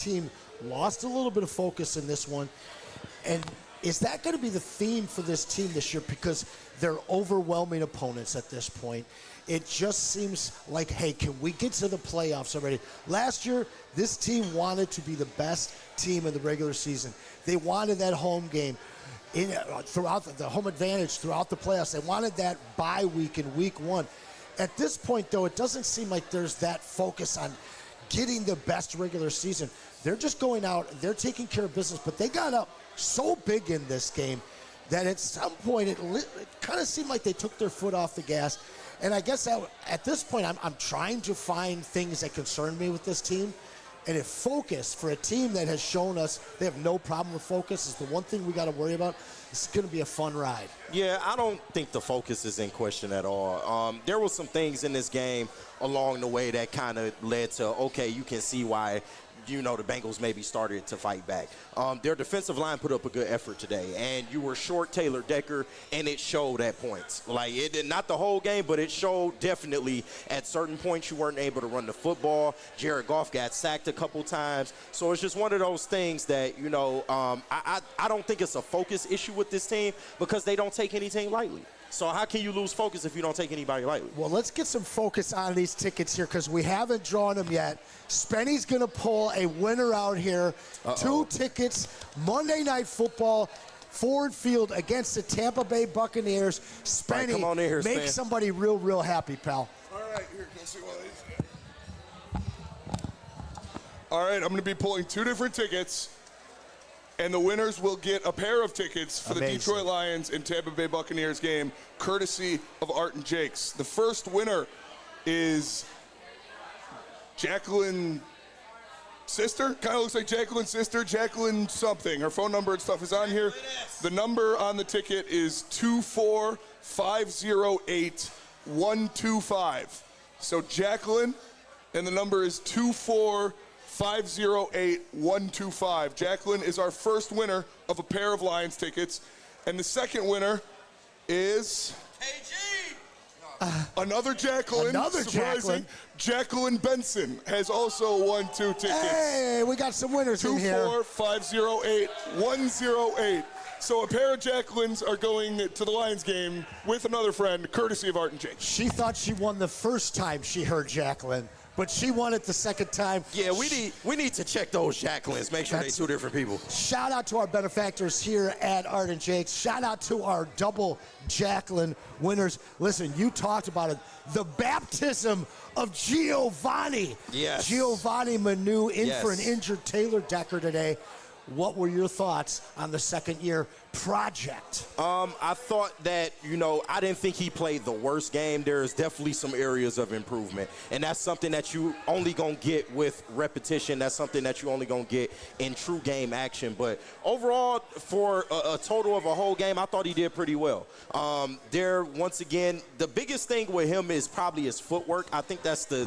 team lost a little bit of focus in this one. And is that going to be the theme for this team this year? Because they're overwhelming opponents at this point. It just seems like, hey, can we get to the playoffs already? Last year, this team wanted to be the best team in the regular season. They wanted that home game throughout the home advantage throughout the playoffs. They wanted that bye week in week 1. At this point, though, it doesn't seem like there's that focus on getting the best regular season. They're just going out, they're taking care of business, but they got up so big in this game that at some point it kind of seemed like they took their foot off the gas. And I guess at this point, I'm trying to find things that concern me with this team. And if focus, for a team that has shown us they have no problem with focus, is the one thing we got to worry about. It's going to be a fun ride. Yeah, I don't think the focus is in question at all. There were some things in this game along the way that kind of led to, okay, you can see why, you know, the Bengals maybe started to fight back. Their defensive line put up a good effort today, and you were short Taylor Decker, and it showed at points. Like, it did not the whole game, but it showed definitely at certain points you weren't able to run the football. Jared Goff got sacked a couple times. So it's just one of those things that, you know, I don't think it's a focus issue with this team because they don't take anything lightly. So how can you lose focus if you don't take anybody lightly? Well, let's get some focus on these tickets here because we haven't drawn them yet. Spenny's going to pull a winner out here. 2 tickets, Monday Night Football, Ford Field against the Tampa Bay Buccaneers. Spenny, right, come on in here, make somebody real, real happy, pal. All right, here, go see one of these. All right, I'm going to be pulling 2 different tickets. And the winners will get a pair of tickets for the Detroit Lions and Tampa Bay Buccaneers game, courtesy of Art and Jake's. The first winner is Jacqueline sister. Kind of looks like Jacqueline's sister. Jacqueline something. Her phone number and stuff is on here. The number on the ticket is 24508-125. So Jacqueline, and the number is 24508-125. Jacqueline is our first winner of a pair of Lions tickets. And the second winner is another Jacqueline. Another surprising. Jacqueline Benson has also won 2 tickets. Hey, we got some winners in here. 24508-108. So a pair of Jacquelines are going to the Lions game with another friend, courtesy of Art and Jake. She thought she won the first time she heard Jacqueline, but she won it the second time. Yeah, we need to check those Jacquelines, make sure they're 2 different people. Shout out to our benefactors here at Art and Jake's. Shout out to our double Jacqueline winners. Listen, you talked about it. The baptism of Giovanni. Yes. Giovanni Manu in for an injured Taylor Decker today. What were your thoughts on the second-year project? I thought that, you know, I didn't think he played the worst game. There's definitely some areas of improvement, and that's something that you only going to get with repetition. That's something that you only going to get in true game action. But overall, for a total of a whole game, I thought he did pretty well. Once again, the biggest thing with him is probably his footwork. I think that's the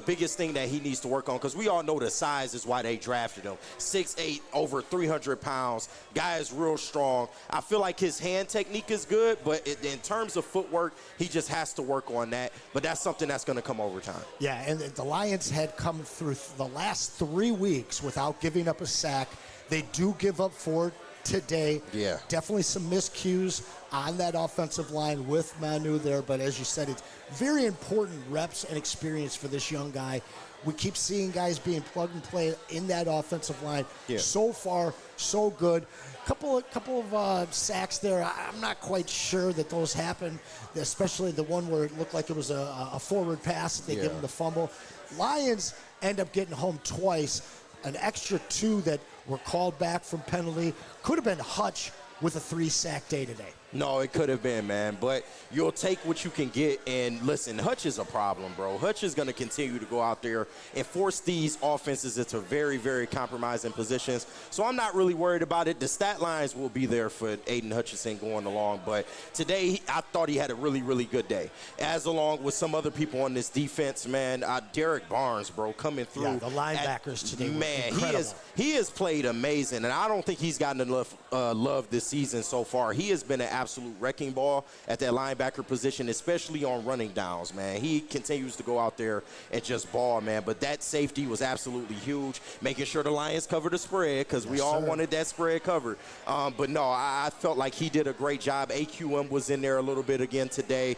biggest thing that he needs to work on, because we all know the size is why they drafted him. 6'8", over 300 pounds. Guy is real strong. I feel like his hand technique is good, but in terms of footwork, he just has to work on that. But that's something that's going to come over time. Yeah, and the Lions had come through the last 3 weeks without giving up a sack. They do give up 4 today. Yeah. Definitely some miscues on that offensive line with Manu there, but as you said, it's very important reps and experience for this young guy. We keep seeing guys being plug and play in that offensive line. Yeah. So far, so good. Couple of sacks there. I'm not quite sure that those happened, especially the one where it looked like it was a forward pass that they give him the fumble. Lions end up getting home twice. An extra 2 that were called back from penalty. Could have been Hutch with a 3-sack day today. No, it could have been, man. But you'll take what you can get. And listen, Hutch is a problem, bro. Hutch is going to continue to go out there and force these offenses into very, very compromising positions. So I'm not really worried about it. The stat lines will be there for Aiden Hutchinson going along. But today, I thought he had a really, really good day. As along with some other people on this defense, man. Derek Barnes, bro, coming through. Yeah, the linebackers today were incredible. He has played amazing. And I don't think he's gotten enough love this season so far. He has been an absolute wrecking ball at that linebacker position, especially on running downs, man. He continues to go out there and just ball, man. But that safety was absolutely huge, making sure the Lions covered the spread because we all wanted that spread covered. But no, I felt like he did a great job. AQM was in there a little bit again today.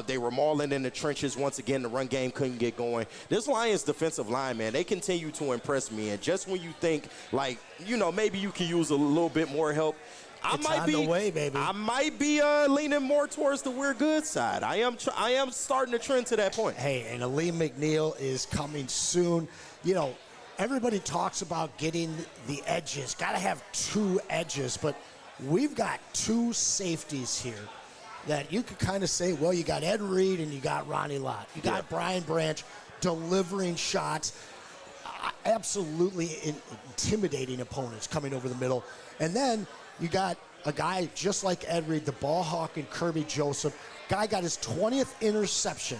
They were mauling in the trenches once again. The run game couldn't get going. This Lions defensive line, man, they continue to impress me. And just when you think, like, you know, maybe you can use a little bit more help, I might be leaning more towards the we're good side. I am starting to trend to that point. Hey, and Aleem McNeil is coming soon. You know, everybody talks about getting the edges. Got to have 2 edges, but we've got 2 safeties here that you could kind of say, well, you got Ed Reed and you got Ronnie Lott. You got Brian Branch delivering shots, absolutely intimidating opponents coming over the middle. And then you got a guy just like Ed Reed, the ball hawk, and Kirby Joseph. Guy got his 20th interception.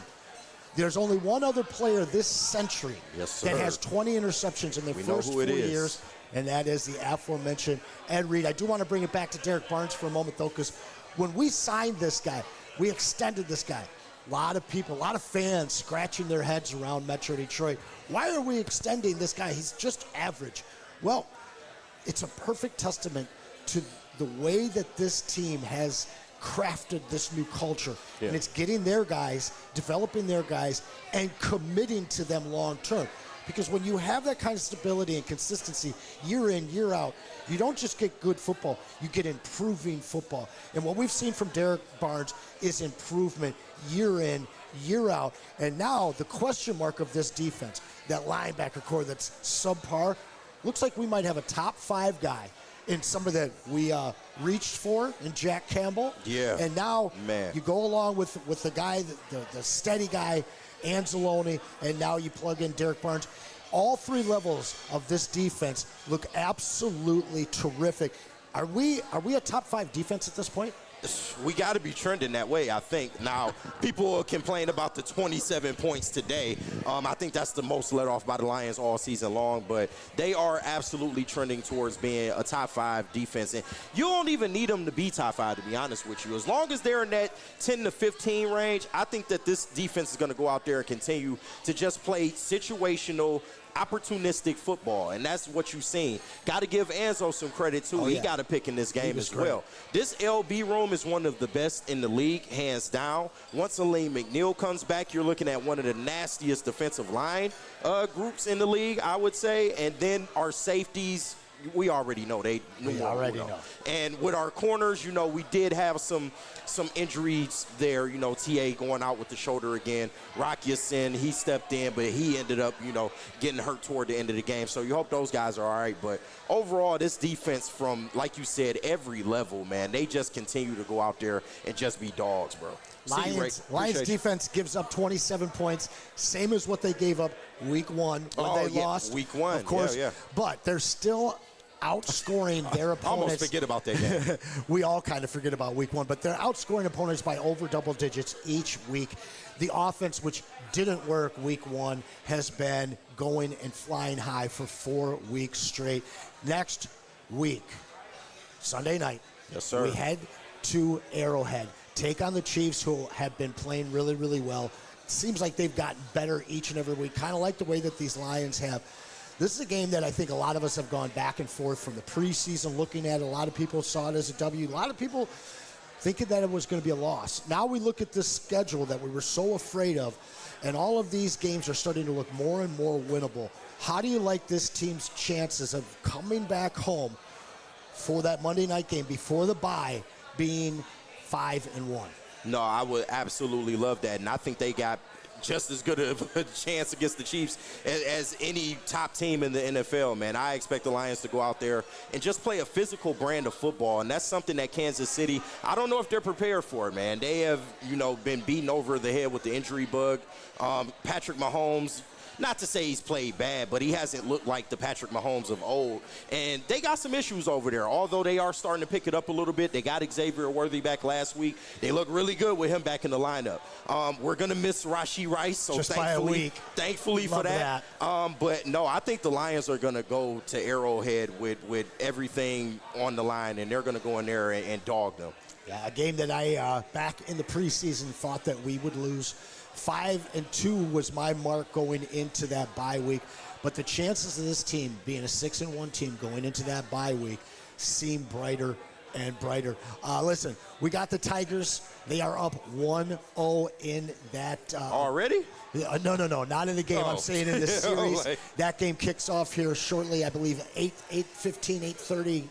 There's only one other player this century that has 20 interceptions in their first 4 years, and that is the aforementioned Ed Reed. I do want to bring it back to Derek Barnes for a moment, though, because when we signed this guy, we extended this guy. A lot of people, a lot of fans scratching their heads around Metro Detroit. Why are we extending this guy? He's just average. Well, it's a perfect testament to the way that this team has crafted this new culture. And it's getting their guys, developing their guys, and committing to them long term. Because when you have that kind of stability and consistency year in, year out, you don't just get good football, you get improving football. And what we've seen from Derek Barnes is improvement year in, year out. And now the question mark of this defense, that linebacker core that's subpar, looks like we might have a top 5 guy in somebody that we reached for in Jack Campbell. Yeah. And now you go along with the guy, the steady guy, Anzalone, and now you plug in Derek Barnes. All 3 levels of this defense look absolutely terrific. Are we a top 5 defense at this point? We got to be trending that way, I think. Now, people complain about the 27 points today. I think that's the most let off by the Lions all season long, but they are absolutely trending towards being a top 5 defense. And you don't even need them to be top 5, to be honest with you. As long as they're in that 10 to 15 range, I think that this defense is going to go out there and continue to just play situational, opportunistic football, and that's what you've seen. Got to give Anzo some credit, too. He got a pick in this game as well. This LB room is one of the best in the league, hands down. Once Aleem McNeil comes back, you're looking at one of the nastiest defensive line groups in the league, I would say. And then our safeties, we already know. And with our corners, you know, we did have some injuries there. You know, TA going out with the shoulder again. Rocky Sin, he stepped in, but he ended up, you know, getting hurt toward the end of the game. So you hope those guys are all right. But overall, this defense from, like you said, every level, man, they just continue to go out there and just be dogs, bro. Lions defense gives up 27 points, same as what they gave up week 1 when they lost. Week 1, of course. But they're still outscoring their opponents. Almost forget about that game. We all kind of forget about week 1, but they're outscoring opponents by over double digits each week. The offense, which didn't work week 1, has been going and flying high for 4 weeks straight. Next week, Sunday night, we head to Arrowhead. Take on the Chiefs, who have been playing really, really well. It seems like they've gotten better each and every week, kind of like the way that these Lions have. This is a game that I think a lot of us have gone back and forth from the preseason looking at it. A lot of people saw it as a W. A lot of people thinking that it was going to be a loss. Now we look at this schedule that we were so afraid of, and all of these games are starting to look more and more winnable. How do you like this team's chances of coming back home for that Monday night game before the bye being 5-1? No, I would absolutely love that, and I think they got just as good of a chance against the Chiefs as any top team in the NFL, man. I expect the Lions to go out there and just play a physical brand of football, and that's something that Kansas City, I don't know if they're prepared for it, man. They have, you know, been beaten over the head with the injury bug. Patrick Mahomes, Not to say he's played bad, but he hasn't looked like the Patrick Mahomes of old. And they got some issues over there. Although they are starting to pick it up a little bit. They got Xavier Worthy back last week. They look really good with him back in the lineup. We're going to miss Rashee Rice, so just by a week. Thankfully Love for that. But no, I think the Lions are going to go to Arrowhead with everything on the line, and they're going to go in there and dog them. Yeah, a game that I, back in the preseason, thought that we would lose. 5-2 was my mark going into that bye week. But the chances of this team being a 6-1 team going into that bye week seem brighter and brighter. Listen, we got the Tigers. They are up 1-0 in that. Already? No, not in the game. I'm saying in the series. That game kicks off here shortly, I believe, 8:15, 8:30.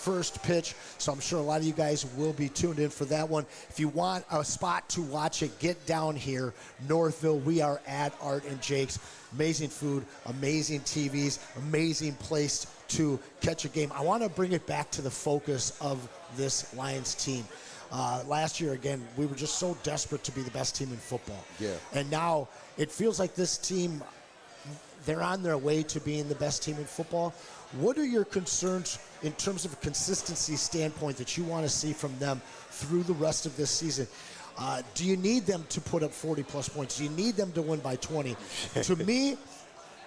First pitch, so I'm sure a lot of you guys will be tuned in for that one. If you want a spot to watch it, get down here, Northville. We are at Art and Jake's. Amazing food, amazing TVs, amazing place to catch a game. I want to bring it back to the focus of this Lions team. Last year, again, we were just so desperate to be the best team in football. Yeah. And now it feels like this team, they're on their way to being the best team in football. What are your concerns in terms of a consistency standpoint that you want to see from them through the rest of this season? Do you need them to put up 40-plus points? Do you need them to win by 20? To me,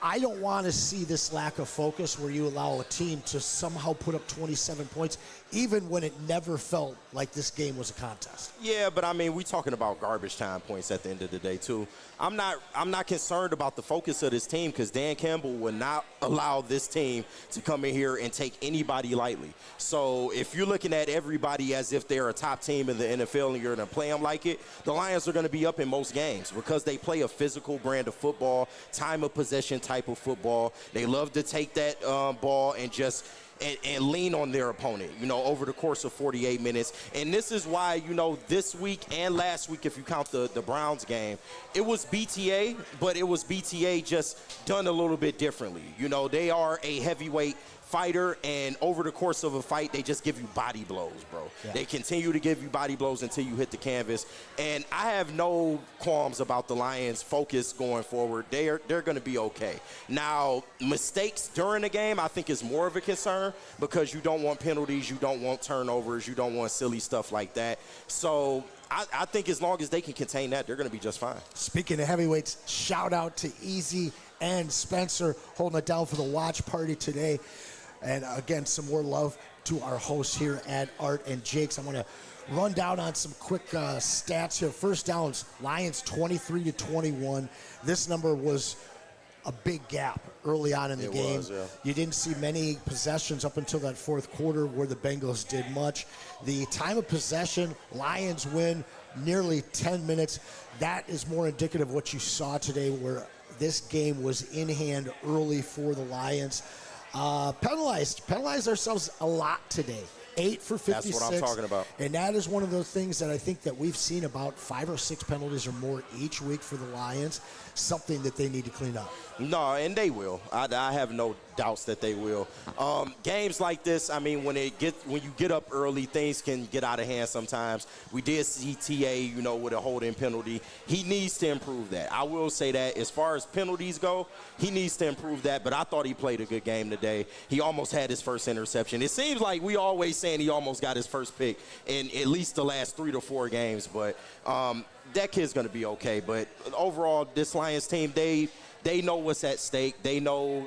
I don't want to see this lack of focus where you allow a team to somehow put up 27 points, even when it never felt like this game was a contest. Yeah, but I mean, we're talking about garbage time points at the end of the day, too. I'm not concerned about the focus of this team because Dan Campbell would not allow this team to come in here and take anybody lightly. So if you're looking at everybody as if they're a top team in the NFL and you're going to play them like it, the Lions are going to be up in most games because they play a physical brand of football, time of possession type of football. They love to take that ball and just and lean on their opponent, over the course of 48 minutes. And this is why, this week and last week, if you count the Browns game, it was BTA, but it was BTA just done a little bit differently. They are a heavyweight fighter, and over the course of a fight, they just give you body blows, bro. Yeah. They continue to give you body blows until you hit the canvas. And I have no qualms about the Lions' focus going forward. They're going to be okay. Now, mistakes during the game, I think is more of a concern because you don't want penalties, you don't want turnovers, you don't want silly stuff like that. So I think as long as they can contain that, they're going to be just fine. Speaking of heavyweights, shout out to Easy and Spencer holding it down for the watch party today. And again, some more love to our hosts here at Art and Jake's. I'm going to run down on some quick stats here. First downs, Lions 23-21. This number was a big gap early on in the game. You didn't see many possessions up until that fourth quarter where the Bengals did much. The time of possession, Lions win nearly 10 minutes. That is more indicative of what you saw today where this game was in hand early for the Lions. Penalized ourselves a lot today. 8 for 56. That's what I'm talking about. And that is one of those things that I think that we've seen about 5 or 6 penalties or more each week for the Lions, something that they need to clean up. No, and they will. I have no doubts that they will. Games like this, I mean, when you get up early, things can get out of hand sometimes. We did see TA, with a holding penalty. He needs to improve that. I will say that as far as penalties go, he needs to improve that, but I thought he played a good game today. He almost had his first interception. It seems like we always saying he almost got his first pick in at least the last 3 to 4 games, but that kid's going to be okay. But overall, this Lions team, they know what's at stake. They know,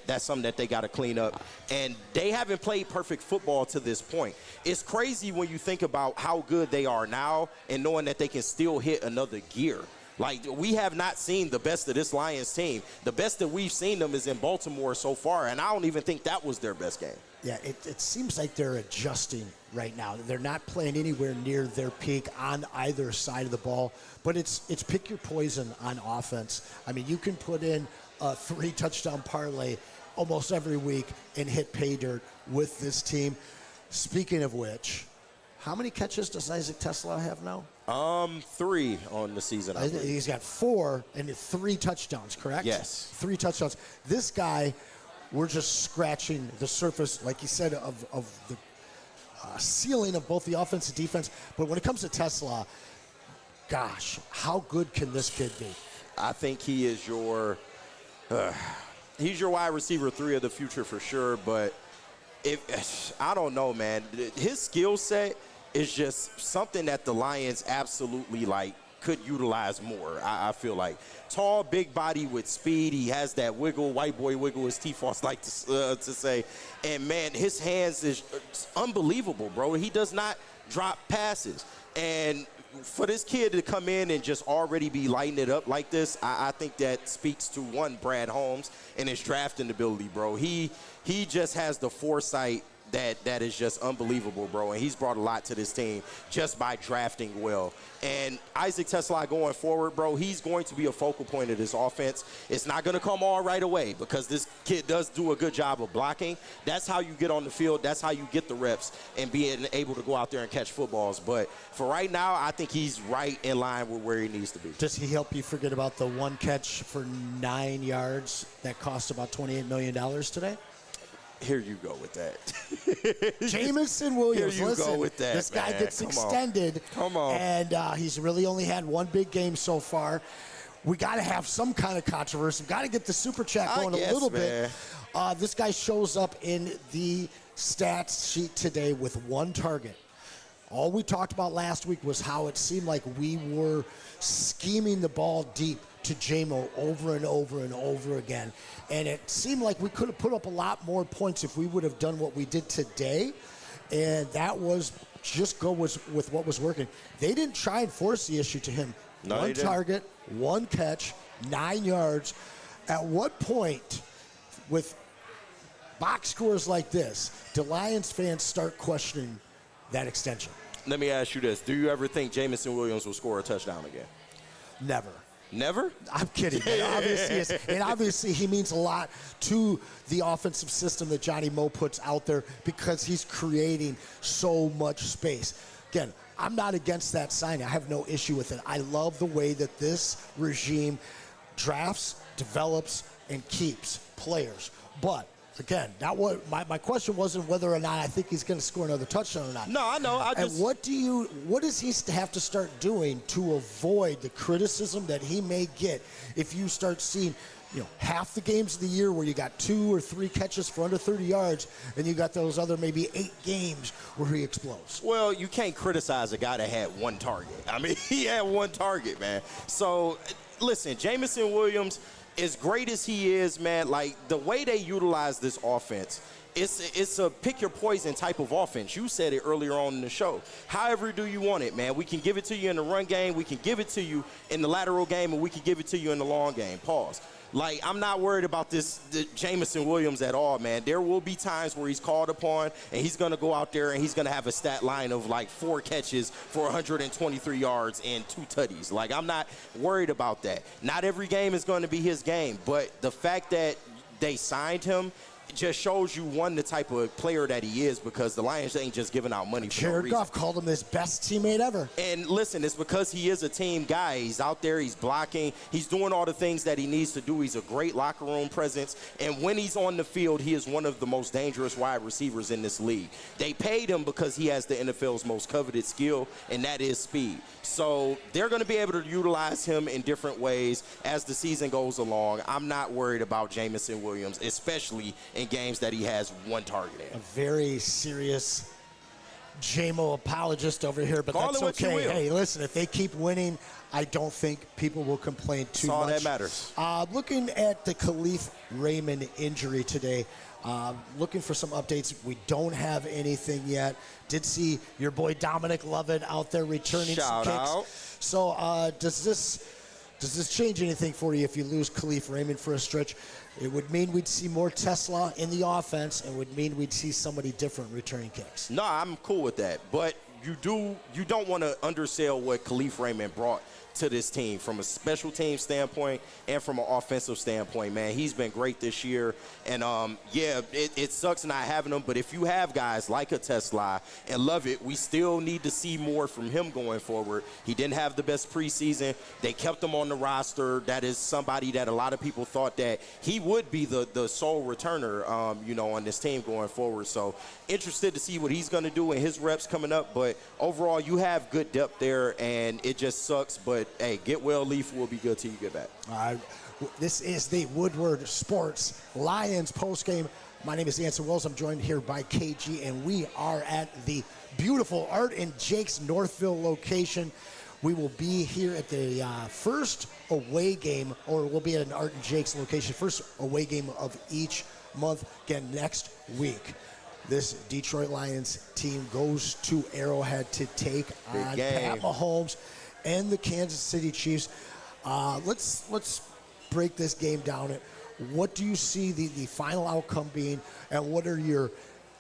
that's something that they got to clean up. And they haven't played perfect football to this point. It's crazy when you think about how good they are now and knowing that they can still hit another gear. Like, we have not seen the best of this Lions team. The best that we've seen them is in Baltimore so far, and I don't even think that was their best game. Yeah, it seems like they're adjusting right now. They're not playing anywhere near their peak on either side of the ball, but it's pick your poison on offense. I mean, you can put in a 3-touchdown parlay almost every week and hit pay dirt with this team. Speaking of which, how many catches does Isaac Tesla have now? 3 on the season. He's got 4 and 3 touchdowns, correct? Yes. 3 touchdowns. This guy, we're just scratching the surface, like you said, of the ceiling of both the offense and defense. But when it comes to Tesla, gosh, how good can this kid be? I think he is your He's your wide receiver 3 of the future for sure, but I don't know, man. His skill set is just something that the Lions absolutely could utilize more. I feel like tall, big body with speed. He has that wiggle, white boy wiggle, as T-Foss like to say. And man, his hands is unbelievable, bro. He does not drop passes. And for this kid to come in and just already be lighting it up like this, I think that speaks to, one, Brad Holmes and his drafting ability, bro. He just has the foresight that is just unbelievable, bro. And he's brought a lot to this team just by drafting well. And Isaac TeSlaa going forward, bro, he's going to be a focal point of this offense. It's not going to come all right away because this kid does do a good job of blocking. That's how you get on the field. That's how you get the reps and being able to go out there and catch footballs. But for right now, I think he's right in line with where he needs to be. Does he help you forget about the one catch for 9 yards that cost about $28 million today? Here you go with that. Jamison Williams. Here you listen, go with that, this guy man. gets extended. Come on. And he's really only had one big game so far. We got to have some kind of controversy. Got to get the super chat going a little bit. This guy shows up in the stats sheet today with one target. All we talked about last week was how it seemed like we were scheming the ball deep to J-Mo over and over and over again. And it seemed like we could have put up a lot more points if we would have done what we did today. And that was just go with what was working. They didn't try and force the issue to him. No, one target, one catch, 9 yards. At what point, with box scores like this, do Lions fans start questioning that extension? Let me ask you this. Do you ever think Jamison Williams will score a touchdown again? Never. Never? I'm kidding. Obviously he means a lot to the offensive system that Johnny Moe puts out there because he's creating so much space. Again, I'm not against that signing. I have no issue with it. I love the way that this regime drafts, develops, and keeps players. But again, my question wasn't whether or not I think he's going to score another touchdown or not. No, I know. What does he have to start doing to avoid the criticism that he may get if you start seeing, half the games of the year where you got 2 or 3 catches for under 30 yards, and you got those other maybe 8 games where he explodes? Well, you can't criticize a guy that had one target. I mean, he had one target, man. So, listen, Jamison Williams, as great as he is, man, the way they utilize this offense, it's a pick your poison type of offense. You said it earlier on in the show. However do you want it, man? We can give it to you in the run game. We can give it to you in the lateral game, and we can give it to you in the long game. Pause. I'm not worried about the Jamison Williams at all, man. There will be times where he's called upon, and he's going to go out there, and he's going to have a stat line of 4 catches for 123 yards and 2 tutties. I'm not worried about that. Not every game is going to be his game, but the fact that they signed him just shows you, one, the type of player that he is, because the Lions ain't just giving out money for no reason. Jared Goff called him his best teammate ever. And listen, it's because he is a team guy. He's out there, he's blocking, he's doing all the things that he needs to do. He's a great locker room presence, and when he's on the field, he is one of the most dangerous wide receivers in this league. They paid him because he has the NFL's most coveted skill, and that is speed. So they're going to be able to utilize him in different ways as the season goes along. I'm not worried about Jamison Williams, especially in games that he has one target in. A very serious J-Mo apologist over here, but Call that's it what you okay. will. Hey, listen, if they keep winning, I don't think people will complain too much. That's all that matters. Looking at the Khalif Raymond injury today, looking for some updates. We don't have anything yet. Did see your boy Dominic Lovett out there returning some kicks. Shout out. So does this change anything for you if you lose Khalif Raymond for a stretch? It would mean we'd see more TeSlaa in the offense, and would mean we'd see somebody different returning kicks. No, I'm cool with that. But you don't want to undersell what Khalif Raymond brought to this team from a special team standpoint and from an offensive standpoint, man. He's been great this year. And, it sucks not having him. But if you have guys like a TeSlaa and Lovett, we still need to see more from him going forward. He didn't have the best preseason. They kept him on the roster. That is somebody that a lot of people thought that he would be the sole returner, on this team going forward. So interested to see what he's going to do in his reps coming up. But overall, you have good depth there, and it just sucks. But, hey, get well, Leaf will be good till you get back. All right. This is the Woodward Sports Lions postgame. My name is Anson Wells. I'm joined here by KG, and we are at the beautiful Art and Jake's Northville location. We will be here at the first away game, or we'll be at an Art and Jake's location, first away game of each month, again, next week. This Detroit Lions team goes to Arrowhead to take on Pat Mahomes and the Kansas City Chiefs. Let's break this game down. What do you see the final outcome being, and what are your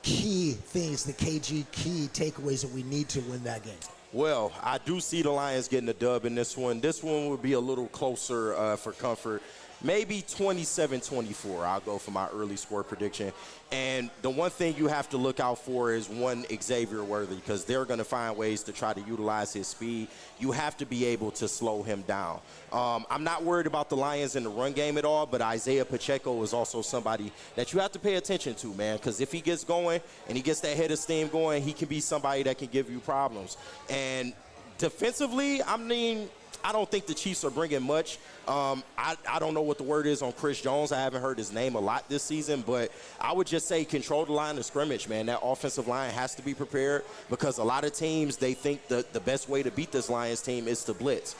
key things, the KG key takeaways that we need to win that game? Well, I do see the Lions getting a dub in this one. This one would be a little closer for comfort. Maybe 27-24. I'll go for my early score prediction. And the one thing you have to look out for is one Xavier Worthy, because they're going to find ways to try to utilize his speed. You have to be able to slow him down. I'm not worried about the Lions in the run game at all, but Isaiah Pacheco is also somebody that you have to pay attention to, man, because if he gets going and he gets that head of steam going, he can be somebody that can give you problems. And defensively, I don't think the Chiefs are bringing much. I don't know what the word is on Chris Jones. I haven't heard his name a lot this season, but I would just say control the line of scrimmage, man. That offensive line has to be prepared, because a lot of teams, they think that the best way to beat this Lions team is to blitz.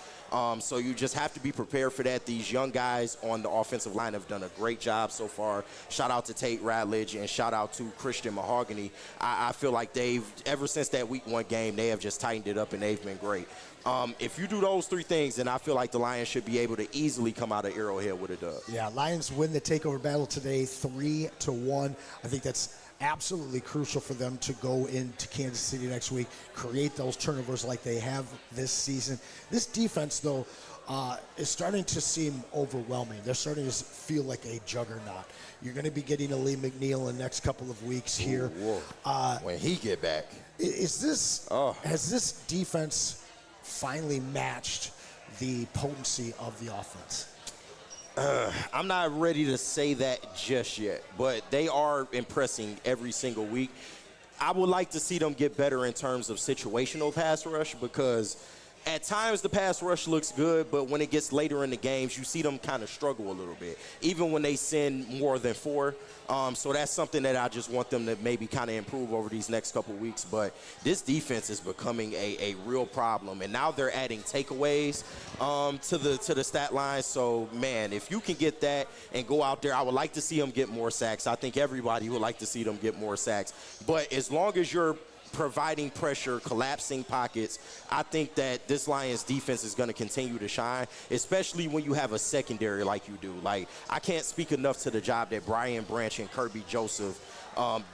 So you just have to be prepared for that. These young guys on the offensive line have done a great job so far. Shout out to Tate Radledge and shout out to Christian Mahogany. I feel like ever since that Week 1 game, they have just tightened it up and they've been great. If you do those three things, then I feel like the Lions should be able to easily come out of Arrowhead with a dub. Yeah, Lions win the takeover battle today 3-1. I think that's absolutely crucial for them to go into Kansas City next week, create those turnovers like they have this season. This defense, though, is starting to seem overwhelming. They're starting to feel like a juggernaut. You're going to be getting a Lee McNeil in the next couple of weeks here. When he get back. Has this defense finally matched the potency of the offense? I'm not ready to say that just yet, but they are impressing every single week. I would like to see them get better in terms of situational pass rush, because at times the pass rush looks good, but when it gets later in the games, you see them kind of struggle a little bit, even when they send more than 4. So that's something that I just want them to maybe kind of improve over these next couple weeks. But this defense is becoming a real problem, and now they're adding takeaways to the stat line. So, man, if you can get that and go out there, I would like to see them get more sacks. I think everybody would like to see them get more sacks. But as long as you're providing pressure, collapsing pockets, I think that this Lions defense is going to continue to shine, especially when you have a secondary like you do. Like, I can't speak enough to the job that Brian Branch and Kirby Joseph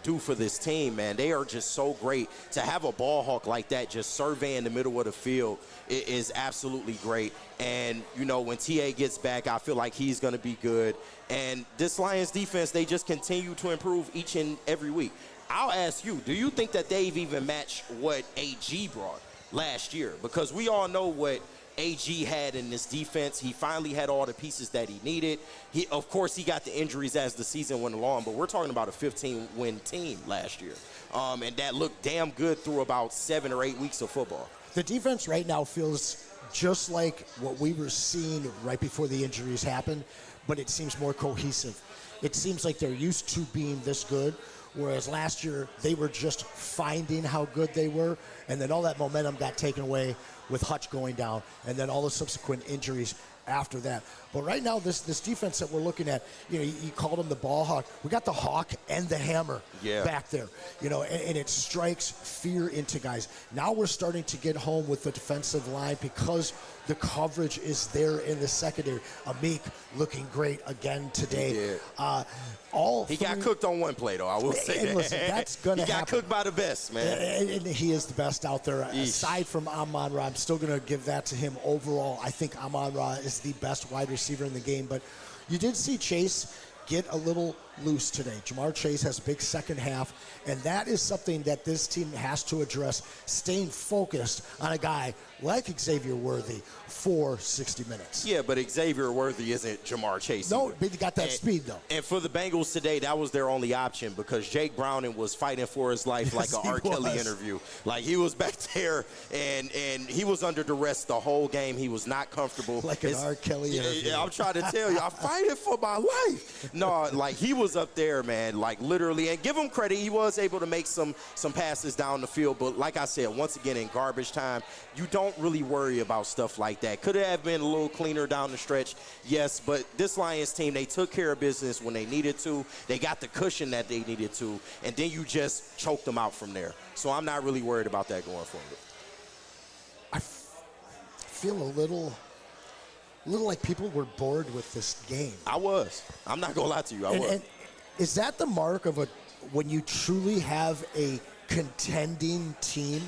do for this team, man. They are just so great. To have a ball hawk like that just surveying the middle of the field is absolutely great. And, you know, when TA gets back, I feel like he's going to be good. And this Lions defense, they just continue to improve each and every week. I'll ask you, do you think that they've even matched what AG brought last year? Because we all know what AG had in this defense. He finally had all the pieces that he needed. Of course, he got the injuries as the season went along, but we're talking about a 15-win team last year. And that looked damn good through about 7 or 8 weeks of football. The defense right now feels just like what we were seeing right before the injuries happened, but it seems more cohesive. It seems like they're used to being this good, whereas last year they were just finding how good they were, and then all that momentum got taken away with Hutch going down, and then all the subsequent injuries after that. But right now, this defense that we're looking at, you know, you called them the ball hawk. We got the hawk and the hammer back there, you know, and it strikes fear into guys. Now we're starting to get home with the defensive line because the coverage is there in the secondary. Amik looking great again today. He got cooked on one play, though, I will say that. Listen, that's going to happen. He got cooked by the best, man. And he is the best out there. Aside from Amon-Ra, I'm still going to give that to him overall. I think Amon-Ra is the best wide receiver in the game. But you did see Chase get a little loose today. Jamar Chase has a big second half, and that is something that this team has to address, staying focused on a guy like Xavier Worthy for 60 minutes. Yeah, but Xavier Worthy isn't Jamar Chase. No, either. but he got that speed, though. And for the Bengals today, that was their only option because Jake Browning was fighting for his life like an R. Kelly interview. Like, he was back there, and he was under duress the whole game. He was not comfortable. Like an R. Kelly interview. Yeah, I'm trying to tell you, I'm fighting for my life. No, like, he was up there, man, like, literally. And give him credit, he was able to make some passes down the field. But like I said, once again, in garbage time, you don't really worry about stuff like that. Could it have been a little cleaner down the stretch? Yes, but this Lions team, they took care of business when they needed to. They got the cushion that they needed to, and then you just choked them out from there. So I'm not really worried about that going forward. I feel a little like people were bored with this game. I was. I'm not going to lie to you. I was. And is that the mark of when you truly have a contending team?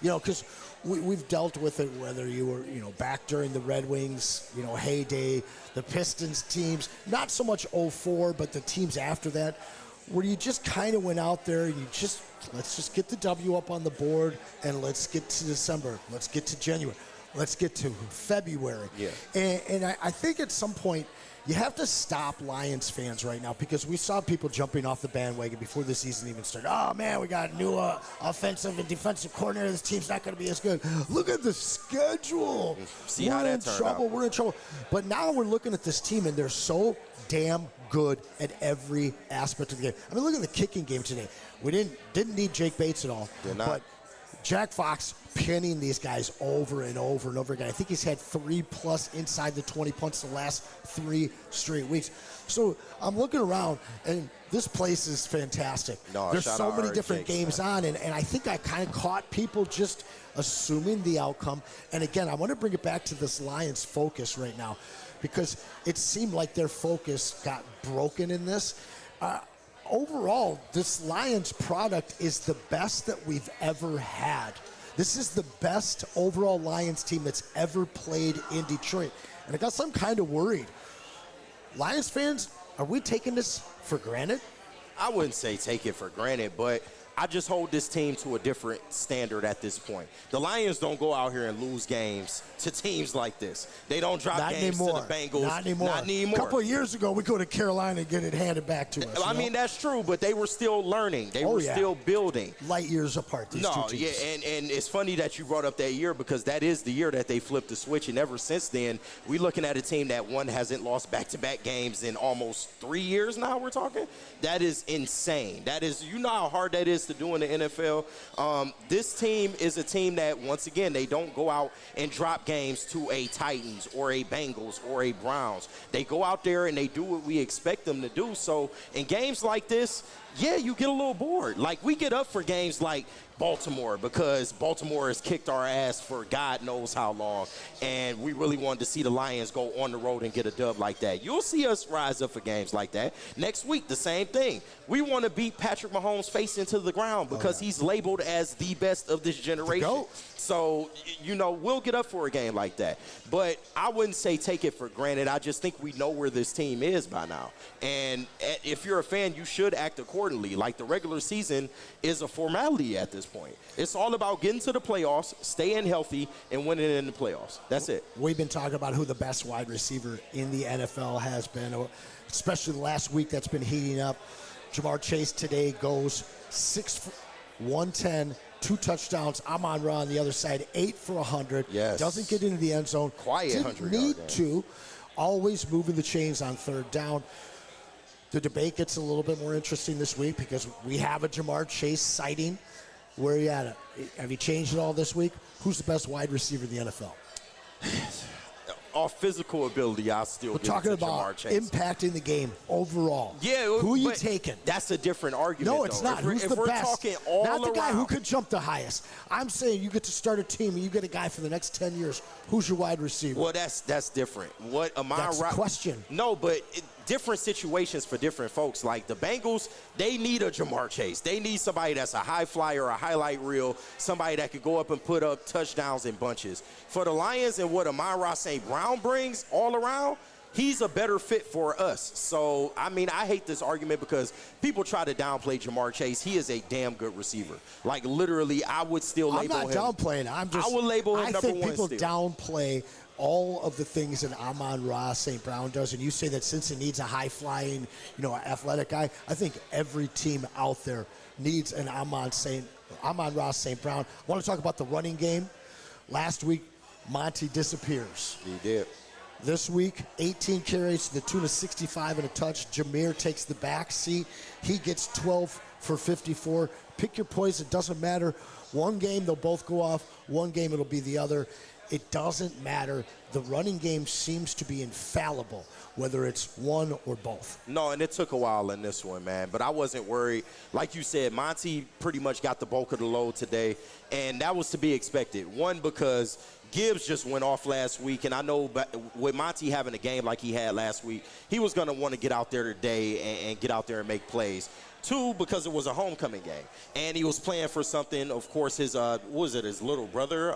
You know, because we've dealt with it, whether you were, back during the Red Wings, heyday, the Pistons teams, not so much 04, but the teams after that, where you just kind of went out there and let's just get the W up on the board, and let's get to December. Let's get to January. Let's get to February. Yeah. And I think at some point, you have to stop Lions fans right now, because we saw people jumping off the bandwagon before the season even started. Oh, man, we got a new offensive and defensive coordinator. This team's not going to be as good. Look at the schedule. See how that turned out. We're in trouble. But now we're looking at this team, and they're so damn good at every aspect of the game. I mean, look at the kicking game today. We didn't need Jake Bates at all. Did not. But Jack Fox pinning these guys over and over and over again. I think he's had 3+ inside the 20 punts the last 3 straight weeks. So I'm looking around, and this place is fantastic. There's so many different games on, and I think I kind of caught people just assuming the outcome. And again, I want to bring it back to this Lions focus right now, because it seemed like their focus got broken in this. Overall, this Lions product is the best that we've ever had. This is the best overall Lions team that's ever played in Detroit. And I guess I'm kind of worried. Lions fans, are we taking this for granted? I wouldn't say take it for granted, but I just hold this team to a different standard at this point. The Lions don't go out here and lose games to teams like this. They don't drop games to the Bengals. Not anymore. A couple of years ago, we go to Carolina and get it handed back to us. I mean, that's true, but they were still learning. They were still building. Light years apart, these two teams. And it's funny that you brought up that year, because that is the year that they flipped the switch, and ever since then, we're looking at a team that hasn't lost back-to-back games in almost 3 years now, we're talking. That is insane. That is, you know how hard that is to do in the NFL. This team is a team that, once again, they don't go out and drop games to a Titans or a Bengals or a Browns. They go out there and they do what we expect them to do. So in games like this, yeah, you get a little bored. Like, we get up for games like Baltimore, because Baltimore has kicked our ass for God knows how long, and we really wanted to see the Lions go on the road and get a dub like that. You'll see us rise up for games like that. Next week, the same thing. We want to beat Patrick Mahomes face into the ground, because he's labeled as the best of this generation. So, we'll get up for a game like that. But I wouldn't say take it for granted. I just think we know where this team is by now. And if you're a fan, you should act accordingly. Like, the regular season is a formality at this point. It's all about getting to the playoffs, staying healthy, and winning in the playoffs. That's it. We've been talking about who the best wide receiver in the NFL has been, especially the last week that's been heating up. Jamar Chase today goes 110, 2 touchdowns. Amon-Ra on the other side, 8 for 100. Yes. Doesn't get into the end zone. Quiet 100 Need to. Always moving the chains on third down. The debate gets a little bit more interesting this week, because we have a Jamar Chase sighting. Where are you at? Have you changed it all this week? Who's the best wide receiver in the NFL? Off physical ability, I'll still We're talking about impacting the game overall. Yeah, who are you taking? That's a different argument. No, it's not. Who's the best? Talking all not the guy around, who could jump the highest. I'm saying you get to start a team and you get a guy for the next 10 years. Who's your wide receiver? Well, that's different. That's the question. No, but different situations for different folks. Like the Bengals, they need a Jamar Chase. They need somebody that's a high flyer, a highlight reel, somebody that could go up and put up touchdowns in bunches. For the Lions and what Amon-Ra St. Brown brings all around, he's a better fit for us. So, I mean, I hate this argument because people try to downplay Jamar Chase. He is a damn good receiver. Like, literally, I would still label him. I'm not downplaying. I would label him number one. I think people downplay all of the things that Amon-Ra St. Brown does, and you say that Cincinnati needs a high-flying, athletic guy. I think every team out there needs an Amon-Ra St. Brown. I want to talk about the running game. Last week, Monty disappears. He did. This week, 18 carries to the tune of 65 and a touch. Jameer takes the back seat. He gets 12 for 54. Pick your poison. It doesn't matter. One game, they'll both go off. One game, it'll be the other. It doesn't matter. The running game seems to be infallible, whether it's one or both. No, and it took a while in this one, man. But I wasn't worried. Like you said, Monty pretty much got the bulk of the load today, and that was to be expected. One, because Gibbs just went off last week, and I know with Monty having a game like he had last week, he was going to want to get out there today and get out there and make plays. Two, because it was a homecoming game, and he was playing for something. Of course, his his little brother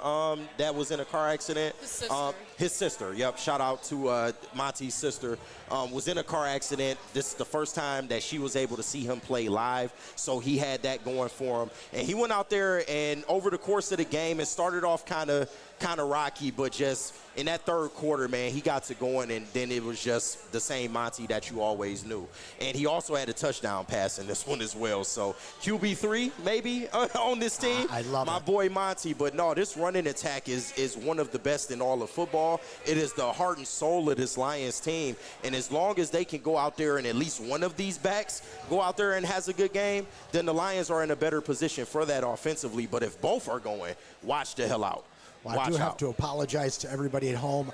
that was in a car accident. His sister. His sister. Yep. Shout out to Monty's sister. Was in a car accident. This is the first time that she was able to see him play live, so he had that going for him. And he went out there, and over the course of the game, it started off kind of rocky, but just in that third quarter, man, he got to going, and then it was just the same Monty that you always knew. And he also had a touchdown pass in this one as well. So QB3 maybe on this team. I love my boy Monty. But no, this running attack is one of the best in all of football. It is the heart and soul of this Lions team. And as long as they can go out there and at least one of these backs go out there and has a good game, then the Lions are in a better position for that offensively. But if both are going, watch the hell out. Well, I do have to apologize to everybody at home.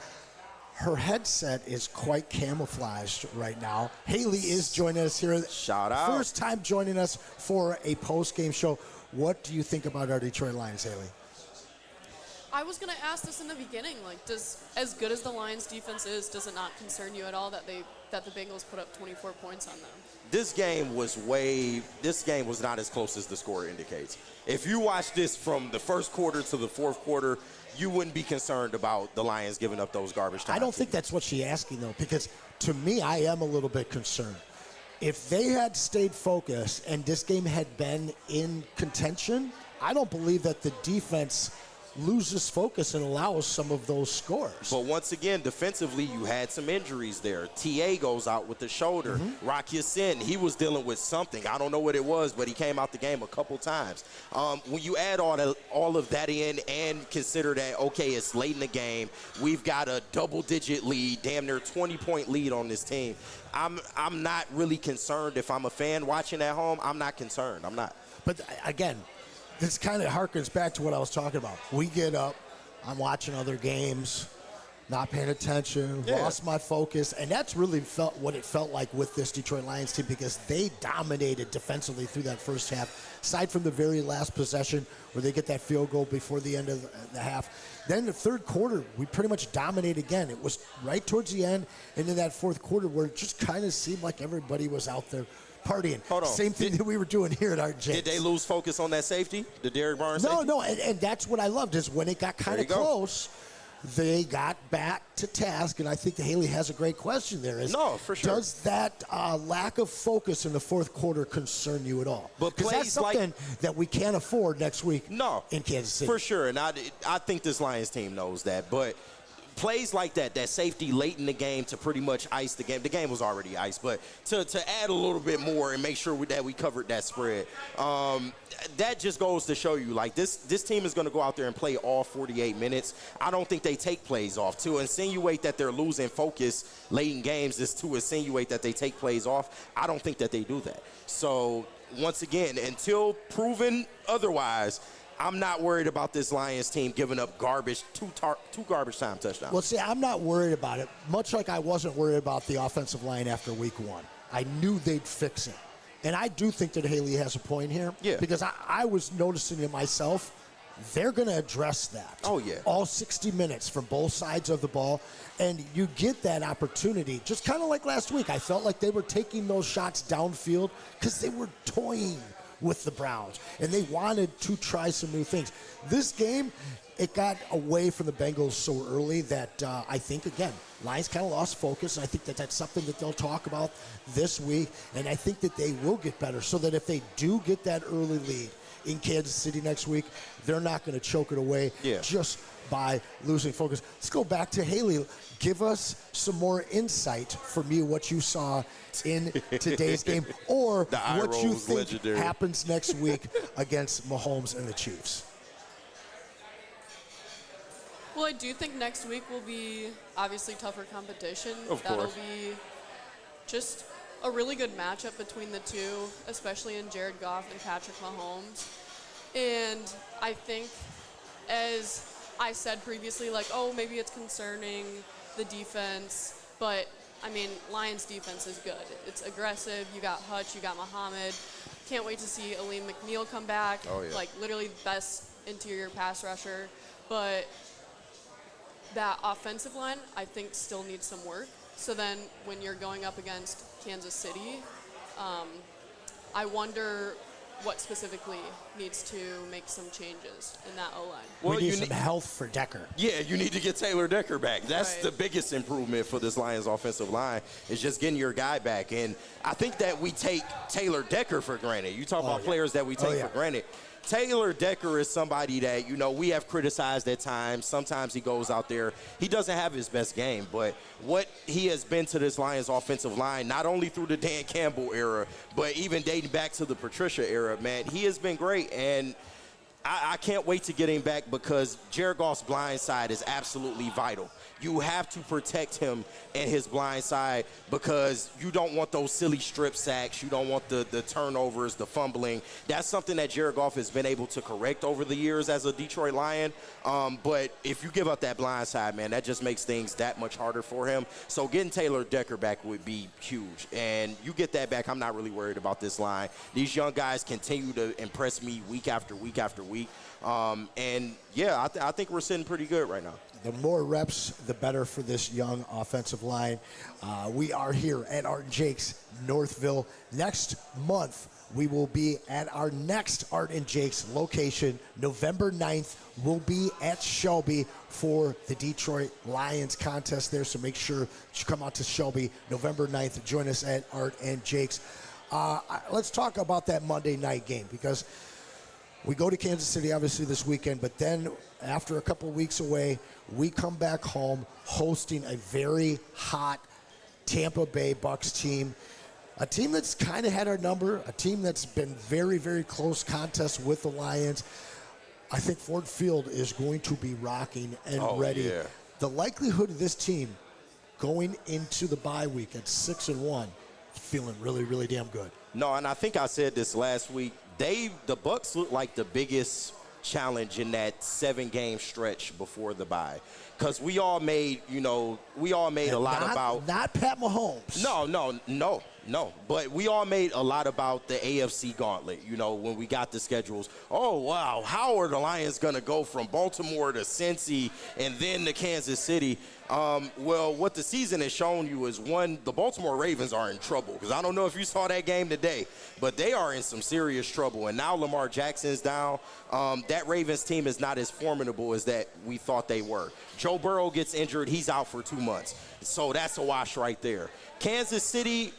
Her headset is quite camouflaged right now. Hailey is joining us here. Shout out. First time joining us for a post-game show. What do you think about our Detroit Lions, Hailey? I was going to ask this in the beginning. Like, as good as the Lions' defense is, does it not concern you at all that the Bengals put up 24 points on them? This game was not as close as the score indicates. If you watch this from the first quarter to the fourth quarter, you wouldn't be concerned about the Lions giving up those garbage time. I don't think that's what she's asking, though, because to me, I am a little bit concerned. If they had stayed focused and this game had been in contention, I don't believe that the defense loses focus and allows some of those scores. But once again, defensively, you had some injuries there. TA goes out with the shoulder. Rock Ya-Sin, he was dealing with something. I don't know what it was, but he came out the game a couple times. When you add all of that in and consider that, okay, it's late in the game, we've got a double-digit lead, damn near 20-point lead on this team. I'm not really concerned. If I'm a fan watching at home, I'm not concerned. I'm not. But again, this kind of harkens back to what I was talking about. We get up, I'm watching other games, not paying attention, lost my focus, and that's really what it felt like with this Detroit Lions team because they dominated defensively through that first half, aside from the very last possession where they get that field goal before the end of the half. Then the third quarter, we pretty much dominate again. It was right towards the end into that fourth quarter where it just kind of seemed like everybody was out there partying. Hold on. Same thing that we were doing here at our James. Did they lose focus on that safety, the Derrick Barnes safety? No, and that's what I loved is when it got kind of close, they got back to task, and I think that Hailey has a great question there. No, for sure. Does that lack of focus in the fourth quarter concern you at all? Because that's something that we can't afford next week in Kansas City. For sure, and I think this Lions team knows that, but plays like that safety late in the game to pretty much ice the game was already iced, but to add a little bit more and make sure that we covered that spread, that just goes to show you, like, this team is going to go out there and play all 48 minutes. I don't think they take plays off. To insinuate that they're losing focus late in games is to insinuate that they take plays off. I don't think that they do that. So, once again, until proven otherwise, I'm not worried about this Lions team giving up two garbage time touchdowns. Well, see, I'm not worried about it, much like I wasn't worried about the offensive line after week one. I knew they'd fix it. And I do think that Hailey has a point here. Yeah. Because I was noticing it myself. They're going to address that. Oh, yeah. All 60 minutes from both sides of the ball. And you get that opportunity. Just kind of like last week. I felt like they were taking those shots downfield because they were toying with the Browns, and they wanted to try some new things. This game, it got away from the Bengals so early that I think, again, Lions kind of lost focus. I think that that's something that they'll talk about this week, and I think that they will get better so that if they do get that early lead in Kansas City next week, they're not going to choke it away just by losing focus. Let's go back to Hailey. Give us some more insight from you, what you saw in today's game, or what you think legendary. Happens next week against Mahomes and the Chiefs. Well, I do think next week will be obviously tougher competition. Of course. That'll be just a really good matchup between the two, especially in Jared Goff and Patrick Mahomes. And I think, as I said previously, like, oh, maybe it's concerning the defense, but I mean, Lions defense is good. It's aggressive. You got Hutch, you got Muhammad. Can't wait to see Aleem McNeil come back. Oh, yeah. Like, literally the best interior pass rusher. But that offensive line, I think, still needs some work. So then when you're going up against Kansas City, I wonder what specifically needs to make some changes in that O-line. Well, we need some health for Decker. Yeah, you need to get Taylor Decker back. That's the biggest improvement for this Lions offensive line, is just getting your guy back. And I think that we take Taylor Decker for granted. You talk about players that we take for granted. Taylor Decker is somebody that, you know, we have criticized at times. Sometimes he goes out there. He doesn't have his best game, but what he has been to this Lions offensive line, not only through the Dan Campbell era, but even dating back to the Patricia era, man, he has been great. And I can't wait to get him back because Jared Goff's blind side is absolutely vital. You have to protect him and his blind side because you don't want those silly strip sacks. You don't want the turnovers, the fumbling. That's something that Jared Goff has been able to correct over the years as a Detroit Lion. But if you give up that blind side, man, that just makes things that much harder for him. So getting Taylor Decker back would be huge. And you get that back, I'm not really worried about this line. These young guys continue to impress me week after week after week. And, yeah, I think we're sitting pretty good right now. The more reps, the better for this young offensive line. We are here at Art and Jake's Northville. Next month, we will be at our next Art and Jake's location. November 9th, we'll be at Shelby for the Detroit Lions contest there. So make sure you come out to Shelby November 9th. Join us at Art and Jake's. Let's talk about that Monday night game because we go to Kansas City, obviously, this weekend, but then after a couple weeks away, we come back home hosting a very hot Tampa Bay Bucks team, a team that's kind of had our number, a team that's been very, very close contests with the Lions. I think Ford Field is going to be rocking and ready. Yeah. The likelihood of this team going into the bye week at 6-1, feeling really, really damn good. No, and I think I said this last week. The Bucks look like the biggest challenge in that 7-game stretch before the bye, because we all made a lot about not Pat Mahomes. No. But we all made a lot about the AFC gauntlet, when we got the schedules. Oh, wow, how are the Lions going to go from Baltimore to Cincy and then to Kansas City? Well, what the season has shown you is, one, the Baltimore Ravens are in trouble, because I don't know if you saw that game today, but they are in some serious trouble. And now Lamar Jackson's down. That Ravens team is not as formidable as that we thought they were. Joe Burrow gets injured. He's out for 2 months. So that's a wash right there. Kansas City,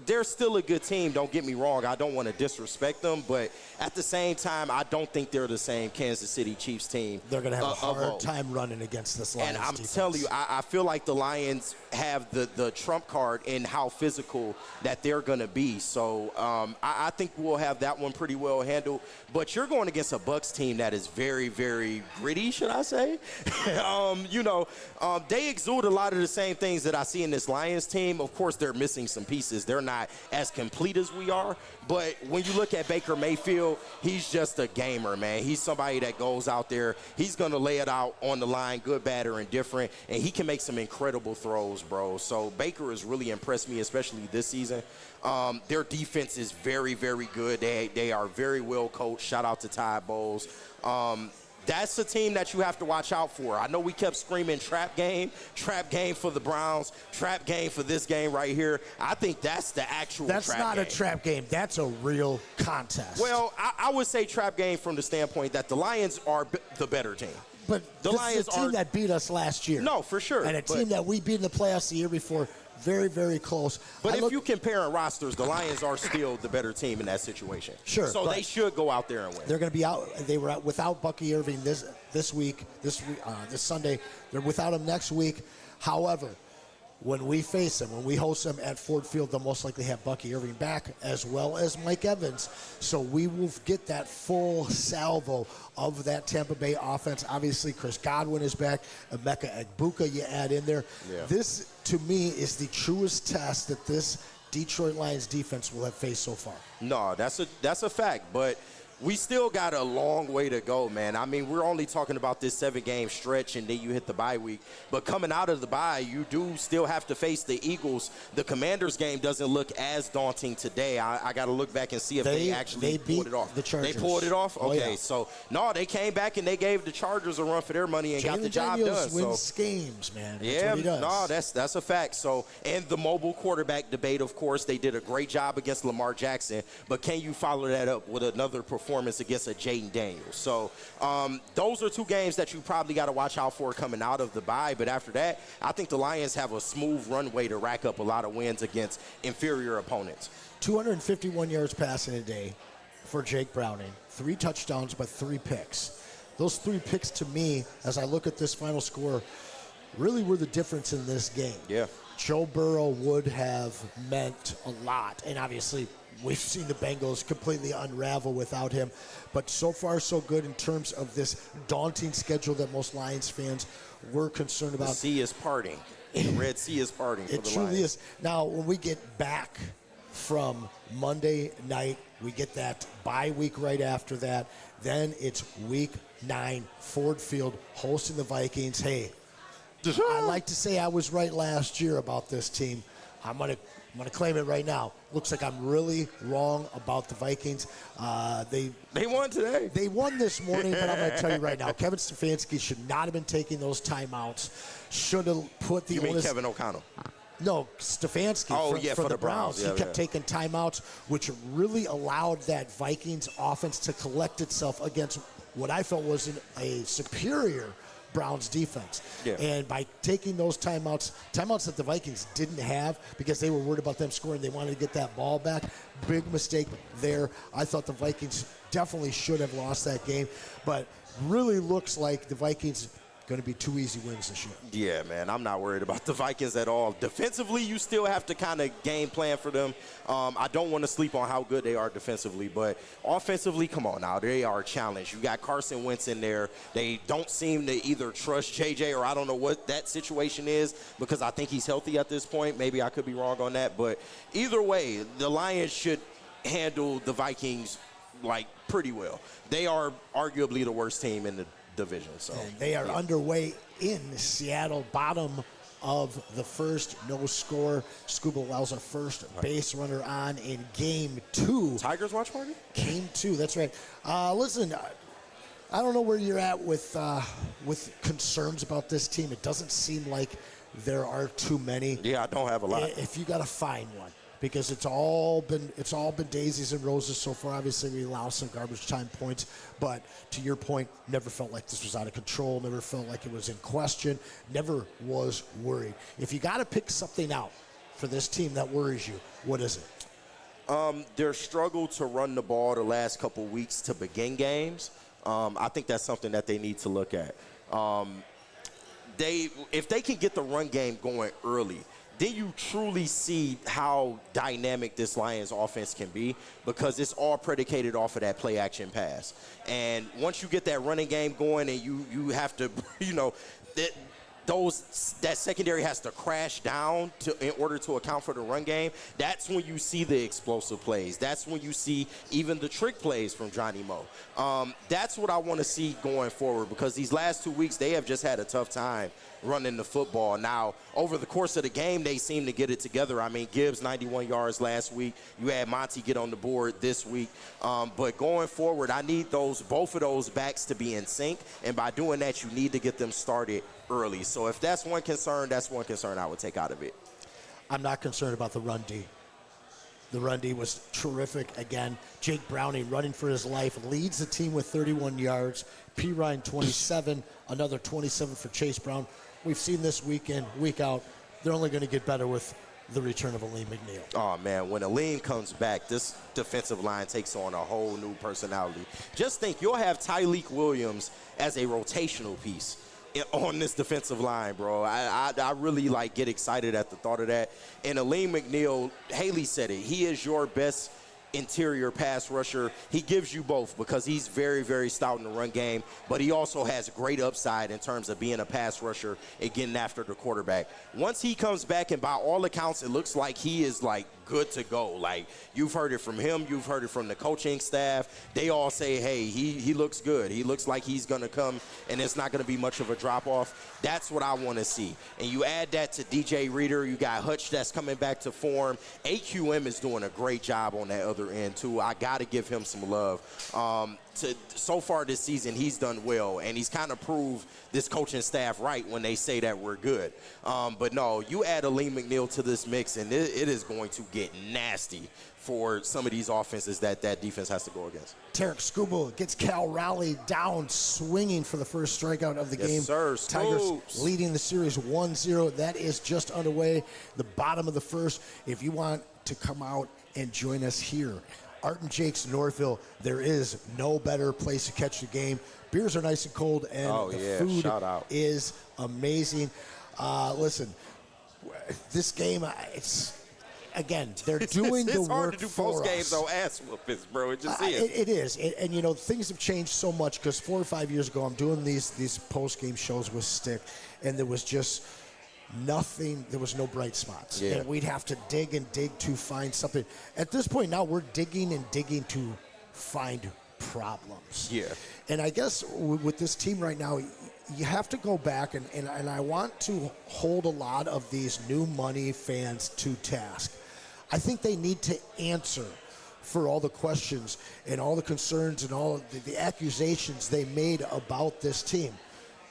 they're still a good team. Don't get me wrong. I don't want to disrespect them, but at the same time, I don't think they're the same Kansas City Chiefs team. They're going to have a hard time running against this Lions And I'm defense. telling you, I feel like the Lions have the trump card in how physical that they're going to be. So I think we'll have that one pretty well handled. But you're going against a Bucks team that is very, very gritty, should I say? They exude a lot of the same things that I see in this Lions team. Of course, they're missing some pieces. They're not as complete as we are. But when you look at Baker Mayfield, he's just a gamer, man. He's somebody that goes out there. He's going to lay it out on the line, good, bad, or indifferent, and he can make some incredible throws, bro. So Baker has really impressed me, especially this season. Their defense is very, very good. They are very well coached. Shout out to Ty Bowles. that's a team that you have to watch out for. I know we kept screaming trap game for the Browns, trap game for this game right here. I think that's the actual trap game. That's not a trap game. That's a real contest. Well, I would say trap game from the standpoint that the Lions are the better team. But the Lions is a team that beat us last year. No, for sure. And a team that we beat in the playoffs the year before. Very, very close. But if you compare rosters, the Lions are still the better team in that situation. Sure. So they should go out there and win. They're going to be out. They were out without Bucky Irving this Sunday. They're without him next week. However, when we face them, when we host them at Ford Field, they'll most likely have Bucky Irving back as well as Mike Evans. So we will get that full salvo of that Tampa Bay offense. Obviously, Chris Godwin is back. Emeka Egbuka you add in there. Yeah. This, to me, is the truest test that this Detroit Lions defense will have faced so far. No, that's a fact. But we still got a long way to go, man. I mean, we're only talking about this 7-game stretch, and then you hit the bye week. But coming out of the bye, you do still have to face the Eagles. The Commanders game doesn't look as daunting today. I got to look back and see if they actually pulled it off. The Chargers. They pulled it off? Okay, oh, yeah. So, no, they came back and they gave the Chargers a run for their money and got the job done. Wins games, man. That's yeah, what he does. No, that's a fact. So, and the mobile quarterback debate, of course, they did a great job against Lamar Jackson. But can you follow that up with another performance against a Jaden Daniels? So those are two games that you probably got to watch out for coming out of the bye. But after that, I think the Lions have a smooth runway to rack up a lot of wins against inferior opponents. 251 yards passing a day for Jake Browning. 3 touchdowns, but 3 picks. Those 3 picks, to me, as I look at this final score, really were the difference in this game. Yeah. Joe Burrow would have meant a lot. And obviously, we've seen the Bengals completely unravel without him. But so far, so good in terms of this daunting schedule that most Lions fans were concerned about. The sea is parting. The Red Sea is parting for the Lions. It truly is. Now, when we get back from Monday night, we get that bye week right after that. Then it's week 9, Ford Field, hosting the Vikings. Hey, I like to say I was right last year about this team. I'm gonna claim it right now. Looks like I'm really wrong about the Vikings. They won today. They won this morning, but I'm going to tell you right now, Kevin Stefanski should not have been taking those timeouts. Should have put the onus. You mean Kevin O'Connell? No, Stefanski from the Browns. Yeah, he kept taking timeouts, which really allowed that Vikings offense to collect itself against what I felt was a superior Browns defense. Yeah. And by taking those timeouts that the Vikings didn't have because they were worried about them scoring, they wanted to get that ball back. Big mistake there. I thought the Vikings definitely should have lost that game, but really looks like the Vikings going to be 2 easy wins this year. Yeah, man, I'm not worried about the Vikings at all. Defensively, you still have to kind of game plan for them. I don't want to sleep on how good they are defensively, but offensively, come on now, they are a challenge. You got Carson Wentz in there. They don't seem to either trust JJ, or I don't know what that situation is, because I think he's healthy at this point. Maybe I could be wrong on that, but either way, the Lions should handle the Vikings like pretty well. They are arguably the worst team in the division. So and they are underway in Seattle, bottom of the first, no score. Scuba allows a first base runner on in game 2. Tigers watch party? Game 2, that's right. Listen, I don't know where you're at with concerns about this team. It doesn't seem like there are too many. Yeah, I don't have a lot. If you got to find one, because it's all been daisies and roses so far. Obviously, we allow some garbage time points, but to your point, never felt like this was out of control, never felt like it was in question, never was worried. If you got to pick something out for this team that worries you, what is it? Their struggle to run the ball the last couple weeks to begin games, I think that's something that they need to look at. If they can get the run game going early, then you truly see how dynamic this Lions offense can be, because it's all predicated off of that play action pass. And once you get that running game going and you have to, that secondary has to crash down in order to account for the run game. That's when you see the explosive plays. That's when you see even the trick plays from Johnny Mo. That's what I want to see going forward, because these last 2 weeks they have just had a tough time running the football. Now, over the course of the game, they seem to get it together. I mean, Gibbs, 91 yards last week. You had Monty get on the board this week. But going forward, I need both of those backs to be in sync, and by doing that, you need to get them started early. So if that's one concern I would take out of it. I'm not concerned about the run D. The run D was terrific. Again, Jake Browning running for his life, leads the team with 31 yards. P. Ryan, 27, another 27 for Chase Brown. We've seen this week in, week out, they're only going to get better with the return of Aleem McNeil. Oh, man, when Aleem comes back, this defensive line takes on a whole new personality. Just think, you'll have Tyleek Williams as a rotational piece on this defensive line, bro. I really, get excited at the thought of that. And Aleem McNeil, Hailey said it, he is your best interior pass rusher. He gives you both, because he's very, very stout in the run game, but he also has great upside in terms of being a pass rusher and getting after the quarterback. Once he comes back, and by all accounts, it looks like he is good to go. You've heard it from him, you've heard it from the coaching staff. They all say, hey, he looks good. He looks like he's going to come, and it's not going to be much of a drop-off. That's what I want to see. And you add that to DJ Reader, you got Hutch that's coming back to form. AQM is doing a great job on that other end, too. I got to give him some love. So far this season, he's done well, and he's kind of proved this coaching staff right when they say that we're good. But no, you add Aleem McNeil to this mix, and it is going to get nasty for some of these offenses that defense has to go against. Tarek Skubal gets Cal Raleigh down, swinging for the first strikeout of the game. Yes, sir. Tigers leading the series 1-0. That is just underway, the bottom of the first. If you want to come out and join us here, Art and Jake's Northville, there is no better place to catch the game. Beers are nice and cold, and the food is amazing. Listen, this game, again, they're doing the work for us. It's hard to do post-games on ass whoopings, bro. It just is. It is. And things have changed so much, because 4 or 5 years ago, I'm doing these post-game shows with Stick, and there was just nothing. There was no bright spots. Yeah. And we'd have to dig and dig to find something. At this point now, we're digging and digging to find problems. Yeah. And I guess with this team right now, you have to go back, and I want to hold a lot of these new money fans to task. I think they need to answer for all the questions and all the concerns and all the accusations they made about this team.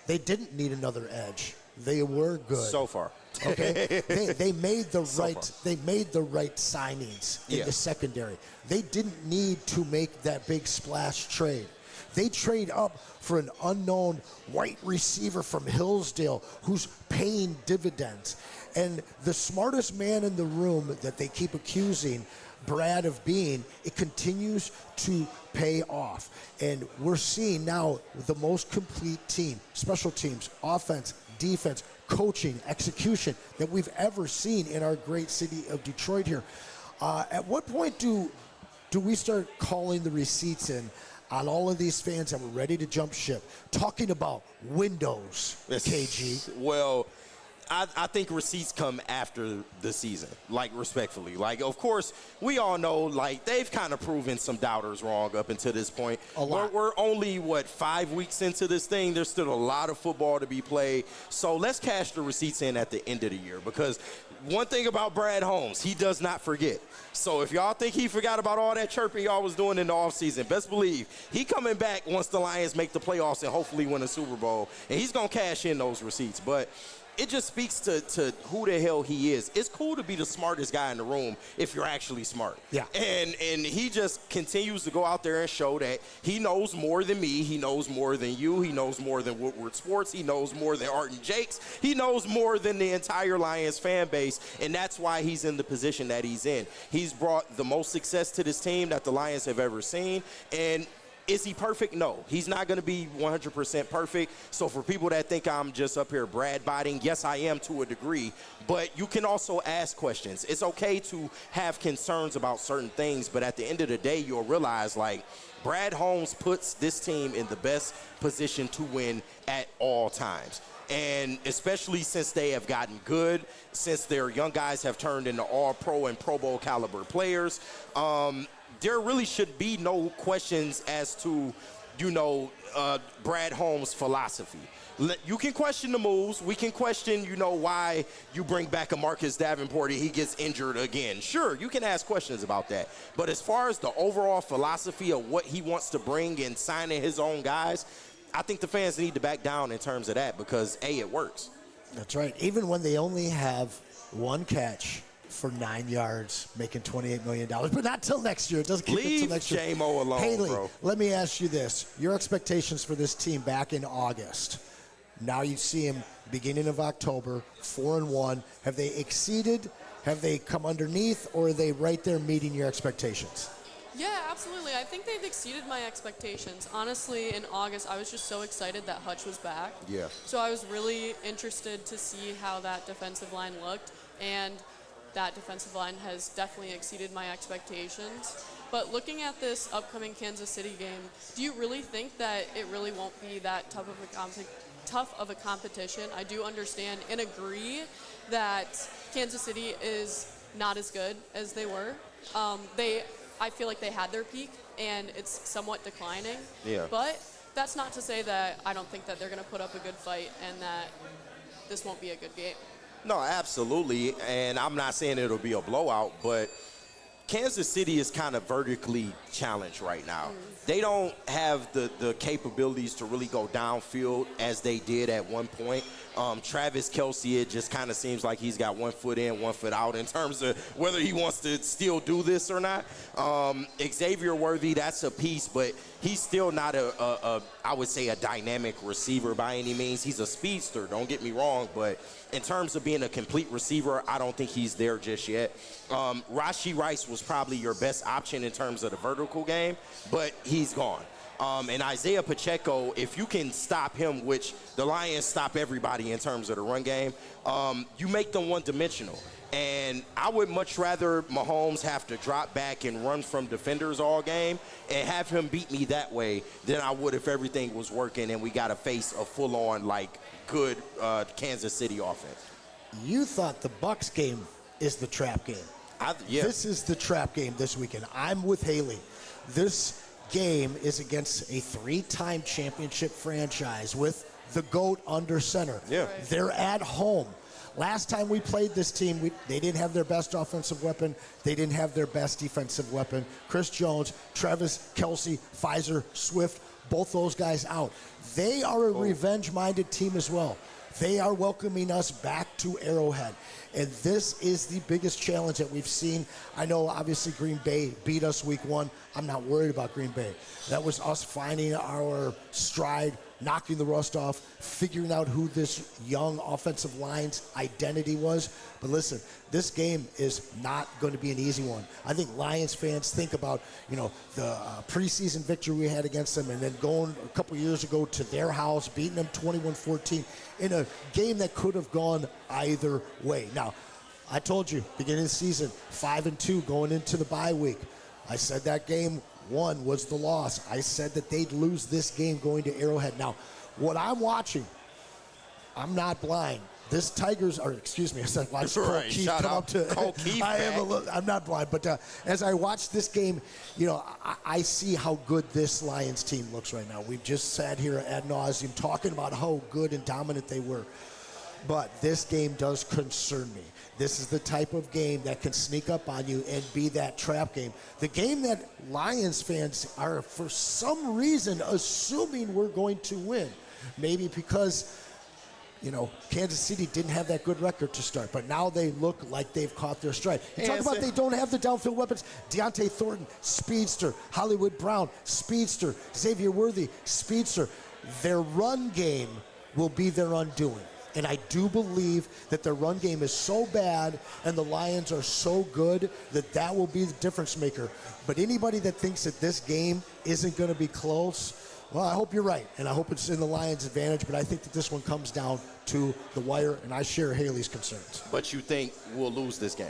They didn't need another edge. They were good so far. Okay, they made the right signings in the secondary. They didn't need to make that big splash trade. They trade up for an unknown white receiver from Hillsdale who's paying dividends. And the smartest man in the room that they keep accusing Brad of being, it continues to pay off. And we're seeing now the most complete team, special teams, offense, defense, coaching, execution that we've ever seen in our great city of Detroit here. At what point do we start calling the receipts in on all of these fans that were ready to jump ship, talking about windows, KG? Well, I think receipts come after the season, respectfully. Of course, we all know, they've kind of proven some doubters wrong up until this point. A lot. We're only, 5 weeks into this thing? There's still a lot of football to be played. So let's cash the receipts in at the end of the year, because one thing about Brad Holmes, he does not forget. So if y'all think he forgot about all that chirping y'all was doing in the offseason, best believe he coming back once the Lions make the playoffs and hopefully win a Super Bowl, and he's going to cash in those receipts. But it just speaks to who the hell he is. It's cool to be the smartest guy in the room if you're actually smart. Yeah. And he just continues to go out there and show that he knows more than me. He knows more than you. He knows more than Woodward Sports. He knows more than Art and Jake's. He knows more than the entire Lions fan base, and that's why he's in the position that he's in. He's brought the most success to this team that the Lions have ever seen, and is he perfect? No. He's not going to be 100% perfect. So for people that think I'm just up here Brad-biting, yes, I am to a degree. But you can also ask questions. It's okay to have concerns about certain things, but at the end of the day, you'll realize, Brad Holmes puts this team in the best position to win at all times. And especially since they have gotten good, since their young guys have turned into all-pro and Pro Bowl caliber players, there really should be no questions as to, Brad Holmes' philosophy. You can question the moves. We can question, why you bring back a Marcus Davenport and he gets injured again. Sure, you can ask questions about that. But as far as the overall philosophy of what he wants to bring and signing his own guys, I think the fans need to back down in terms of that because, A, it works. That's right. Even when they only have one catch for 9 yards, making $28 million. But not till next year. It doesn't keep it till next year. Leave J-Mo alone, Hailey, bro. let me ask you this. Your expectations for this team back in August. Now you see him beginning of October, 4-1. Have they exceeded? Have they come underneath? Or are they right there meeting your expectations? Yeah, absolutely. I think they've exceeded my expectations. Honestly, in August, I was just so excited that Hutch was back. Yeah. So I was really interested to see how that defensive line looked, and that defensive line has definitely exceeded my expectations. But looking at this upcoming Kansas City game, do you really think that it really won't be that tough of a competition? I do understand and agree that Kansas City is not as good as they were. I feel like they had their peak, and it's somewhat declining. Yeah. But that's not to say that I don't think that they're going to put up a good fight and that this won't be a good game. No, absolutely. And I'm not saying it'll be a blowout, but Kansas City is kind of vertically challenged right now. They don't have the capabilities to really go downfield as they did at one point. Travis Kelce, it just kind of seems like he's got 1 foot in, 1 foot out in terms of whether he wants to still do this or not. Xavier Worthy, that's a piece, but he's still not I would say, a dynamic receiver by any means. He's a speedster, don't get me wrong, but in terms of being a complete receiver, I don't think he's there just yet. Rashee Rice was probably your best option in terms of the vertical game, but he's gone. And Isaiah Pacheco, if you can stop him, which the Lions stop everybody in terms of the run game, you make them one-dimensional. And I would much rather Mahomes have to drop back and run from defenders all game and have him beat me that way than I would if everything was working and we got to face a full-on, good Kansas City offense. You thought the Bucs game is the trap game. Yeah. This is the trap game this weekend. I'm with Hailey. This game is against a 3-time championship franchise with the GOAT under center. Yeah. Right. They're at home. Last time we played this team, they didn't have their best offensive weapon. They didn't have their best defensive weapon. Chris Jones, Travis Kelce, Pfizer, Swift, both those guys out. They are a revenge-minded team as well. They are welcoming us back to Arrowhead. And this is the biggest challenge that we've seen. I know, obviously, Green Bay beat us week 1. I'm not worried about Green Bay. That was us finding our stride, knocking the rust off, figuring out who this young offensive line's identity was. But listen, this game is not going to be an easy one. I think Lions fans think about, the preseason victory we had against them and then going a couple years ago to their house, beating them 21-14 in a game that could have gone either way. Now, I told you, beginning of the season, 5-2 going into the bye week. I said that game 1 was the loss. I said that they'd lose this game going to Arrowhead. Now, what I'm watching, I'm not blind. This Tigers, I said watch Cole Keith come up to. Cole Keith, I'm not blind, but as I watch this game, I see how good this Lions team looks right now. We've just sat here ad nauseum talking about how good and dominant they were. But this game does concern me. This is the type of game that can sneak up on you and be that trap game. The game that Lions fans are, for some reason, assuming we're going to win. Maybe because, Kansas City didn't have that good record to start, but now they look like they've caught their stride. You talk about they don't have the downfield weapons. Deontay Thornton, speedster. Hollywood Brown, speedster. Xavier Worthy, speedster. Their run game will be their undoing. And I do believe that their run game is so bad and the Lions are so good that will be the difference maker. But anybody that thinks that this game isn't going to be close, well, I hope you're right. And I hope it's in the Lions' advantage. But I think that this one comes down to the wire, and I share Hailey's concerns. But you think we'll lose this game?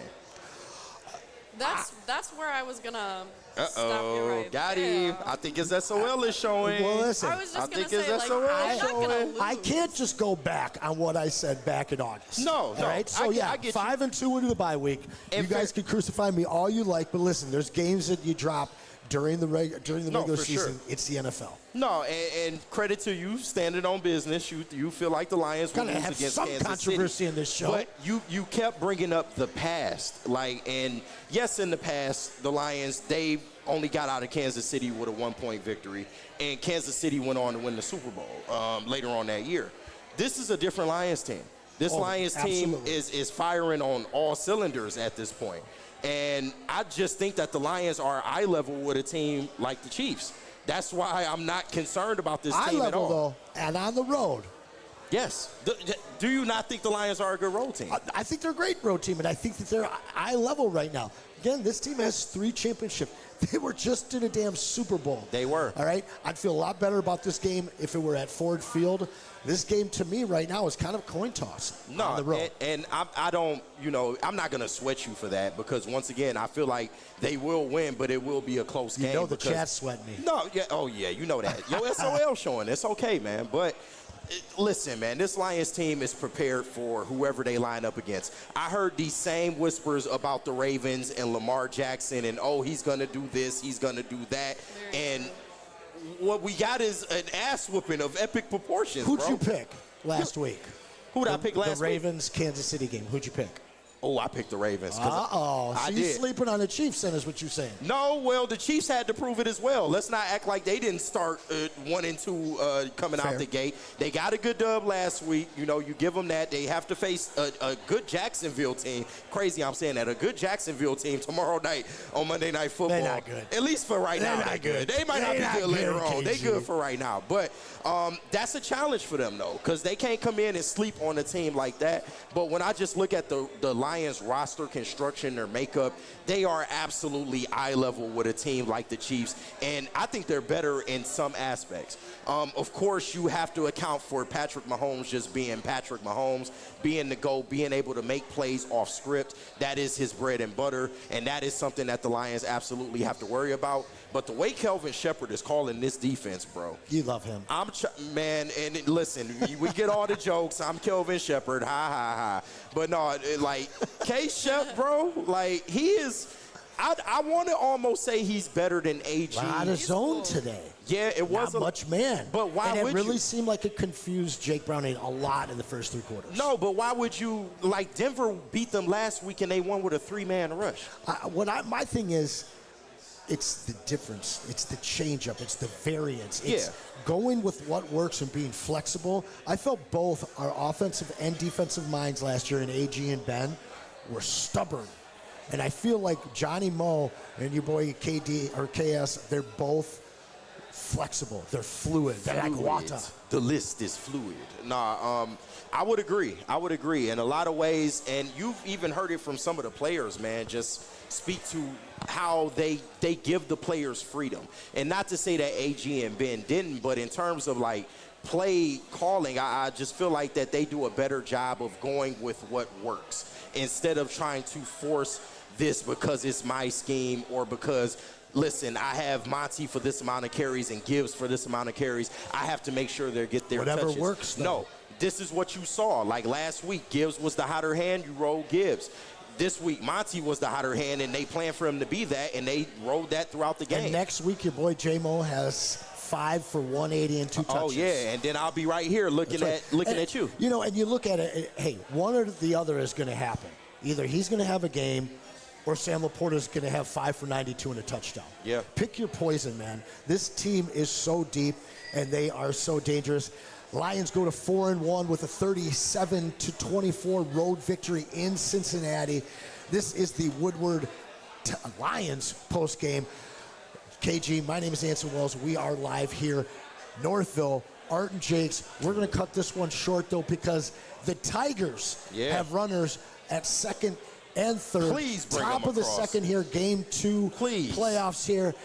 That's where I was gonna stop you right got there. him. I think his SOL is showing. Well, listen. I was just I gonna think his say, like, SOL I'm is not gonna showing. lose. I can't just go back on what I said back in August. No, All right? So, I get 5-2 into the bye week. And you guys can crucify me all you like, but listen, there's games that you drop during the regular for season. sure. It's the NFL. No, and credit to you, standing on business. You feel like the Lions will Gotta lose have against some Kansas controversy City. in this show. But you kept bringing up the past. And yes, in the past, the Lions, they only got out of Kansas City with a 1-point victory. And Kansas City went on to win the Super Bowl later on that year. This is a different Lions team. This Lions team is firing on all cylinders at this point. And I just think that the Lions are eye level with a team like the Chiefs. That's why I'm not concerned about this team at all. Though, and on the road. Yes. Do you not think the Lions are a good road team? I think they're a great road team, and I think that they're eye level right now. Again, this team has 3 championships. They were just in a damn Super Bowl. They were. All right? I'd feel a lot better about this game if it were at Ford Field. This game, to me, right now, is kind of a coin toss on the road. And I don't, I'm not going to sweat you for that because, once again, I feel like they will win, but it will be a close game. You know the chat's sweating me. No, yeah, oh, yeah, you know that. Your SOL showing. It's okay, man. But listen, man, this Lions team is prepared for whoever they line up against. I heard these same whispers about the Ravens and Lamar Jackson and, he's going to do this, he's going to do that. And what we got is an ass whooping of epic proportions, Who'd bro. you pick last week? Who'd I pick last week? The Ravens-Kansas City game. Who'd you pick? Oh, I picked the Ravens. So I you did. sleeping on the Chiefs, then, is what you're saying. No, well, the Chiefs had to prove it as well. Let's not act like they didn't start 1-2 coming Fair. out the gate. They got a good dub last week. You give them that. They have to face a good Jacksonville team. Crazy I'm saying that. A good Jacksonville team tomorrow night on Monday Night Football. They're not good. At least for right now, They're they're not good. good. They might not They're be not good later good, on. They're KG. good for right now. But that's a challenge for them, though, because they can't come in and sleep on a team like that. But when I just look at the Lions roster construction, their makeup, they are absolutely eye level with a team like the Chiefs, and I think they're better in some aspects. Of course, you have to account for Patrick Mahomes just being Patrick Mahomes, being the GOAT, being able to make plays off script. That is his bread and butter, and that is something that the Lions absolutely have to worry about. But the way Kelvin Shepard is calling this defense, bro. You love him. Man, and listen, we get all the jokes. I'm Kelvin Shepard, ha, ha, ha. But no, like, K-Shep, bro, like, he is, I want to almost say he's better than AG. Out of zone today. Yeah, it was Not much man. But why and would it really you? seemed like it confused Jake Browning a lot in the first 3 quarters. No, but why would you, like, Denver beat them last week and they won with a 3-man rush. My thing is, it's the difference. It's the change-up. It's the variance. It's going with what works and being flexible. I felt both our offensive and defensive minds last year in AG and Ben were stubborn. And I feel like Johnny Moe and your boy KD or KS, they're both flexible. They're fluid. They're like water. The list is fluid. I would agree. In a lot of ways, and you've even heard it from some of the players, man, just speak to how they give the players freedom. And not to say that AG and Ben didn't, but in terms of, like, play calling, I just feel like that they do a better job of going with what works instead of trying to force this because it's my scheme or because, listen, I have Monty for this amount of carries and Gibbs for this amount of carries. I have to make sure they get their Whatever touches. works, though. No, this is what you saw. Like last week, Gibbs was the hotter hand. You rolled Gibbs. This week, Monty was the hotter hand, and they planned for him to be that, and they rolled that throughout the game. And next week, your boy J-Mo has 5 for 180 and 2 touches. Oh, yeah, and then I'll be right here looking at you. You know, and you look at it, hey, one or the other is going to happen. Either he's going to have a game or Sam Laporta is going to have 5 for 92 and a touchdown. Yeah. Pick your poison, man. This team is so deep, and they are so dangerous. Lions go to 4-1 with a 37-24 road victory in Cincinnati. This is the Woodward Lions postgame. KG, my name is Anson Wells. We are live here, Northville, Art and Jake's. We're going to cut this one short, though, because the Tigers have runners at second and third. Please bring Top them of the across. second here, game 2 playoffs here.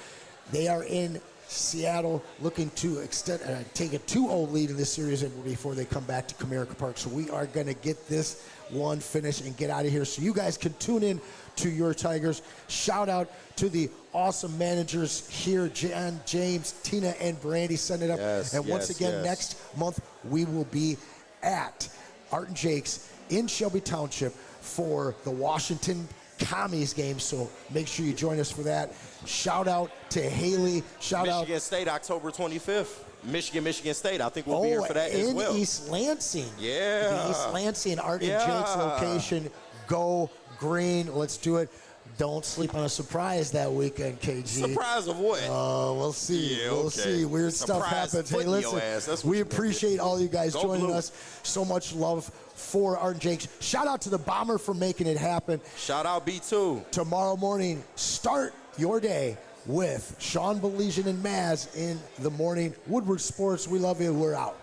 They are in Seattle looking to extend, take a 2-0 lead in this series before they come back to Comerica Park. So we are going to get this 1 finish and get out of here so you guys can tune in to your Tigers. Shout out to the awesome managers here, Jan, James, Tina, and Brandy, setting it up. And once again, next month, we will be at Art and Jake's in Shelby Township for the Washington Commies game, so make sure you join us for that. Shout out to Haley. Michigan State, October 25th. Michigan State. I think we'll be here for that as well. In East Lansing. Yeah. The East Lansing Art and Jake's location. Go green. Let's do it. Don't sleep on a surprise that weekend, KG. Surprise of what? We'll see. Yeah, we'll see. Weird surprise stuff happens. Hey, foot in your listen, ass. That's what we you gonna appreciate all you guys Go joining Blue. us. So much love for Art and Jake's. Shout out to the Bomber for making it happen. Shout out B2. Tomorrow morning, start your day with Sean Baligan and Maz in the morning. Woodward Sports, we love you. We're out.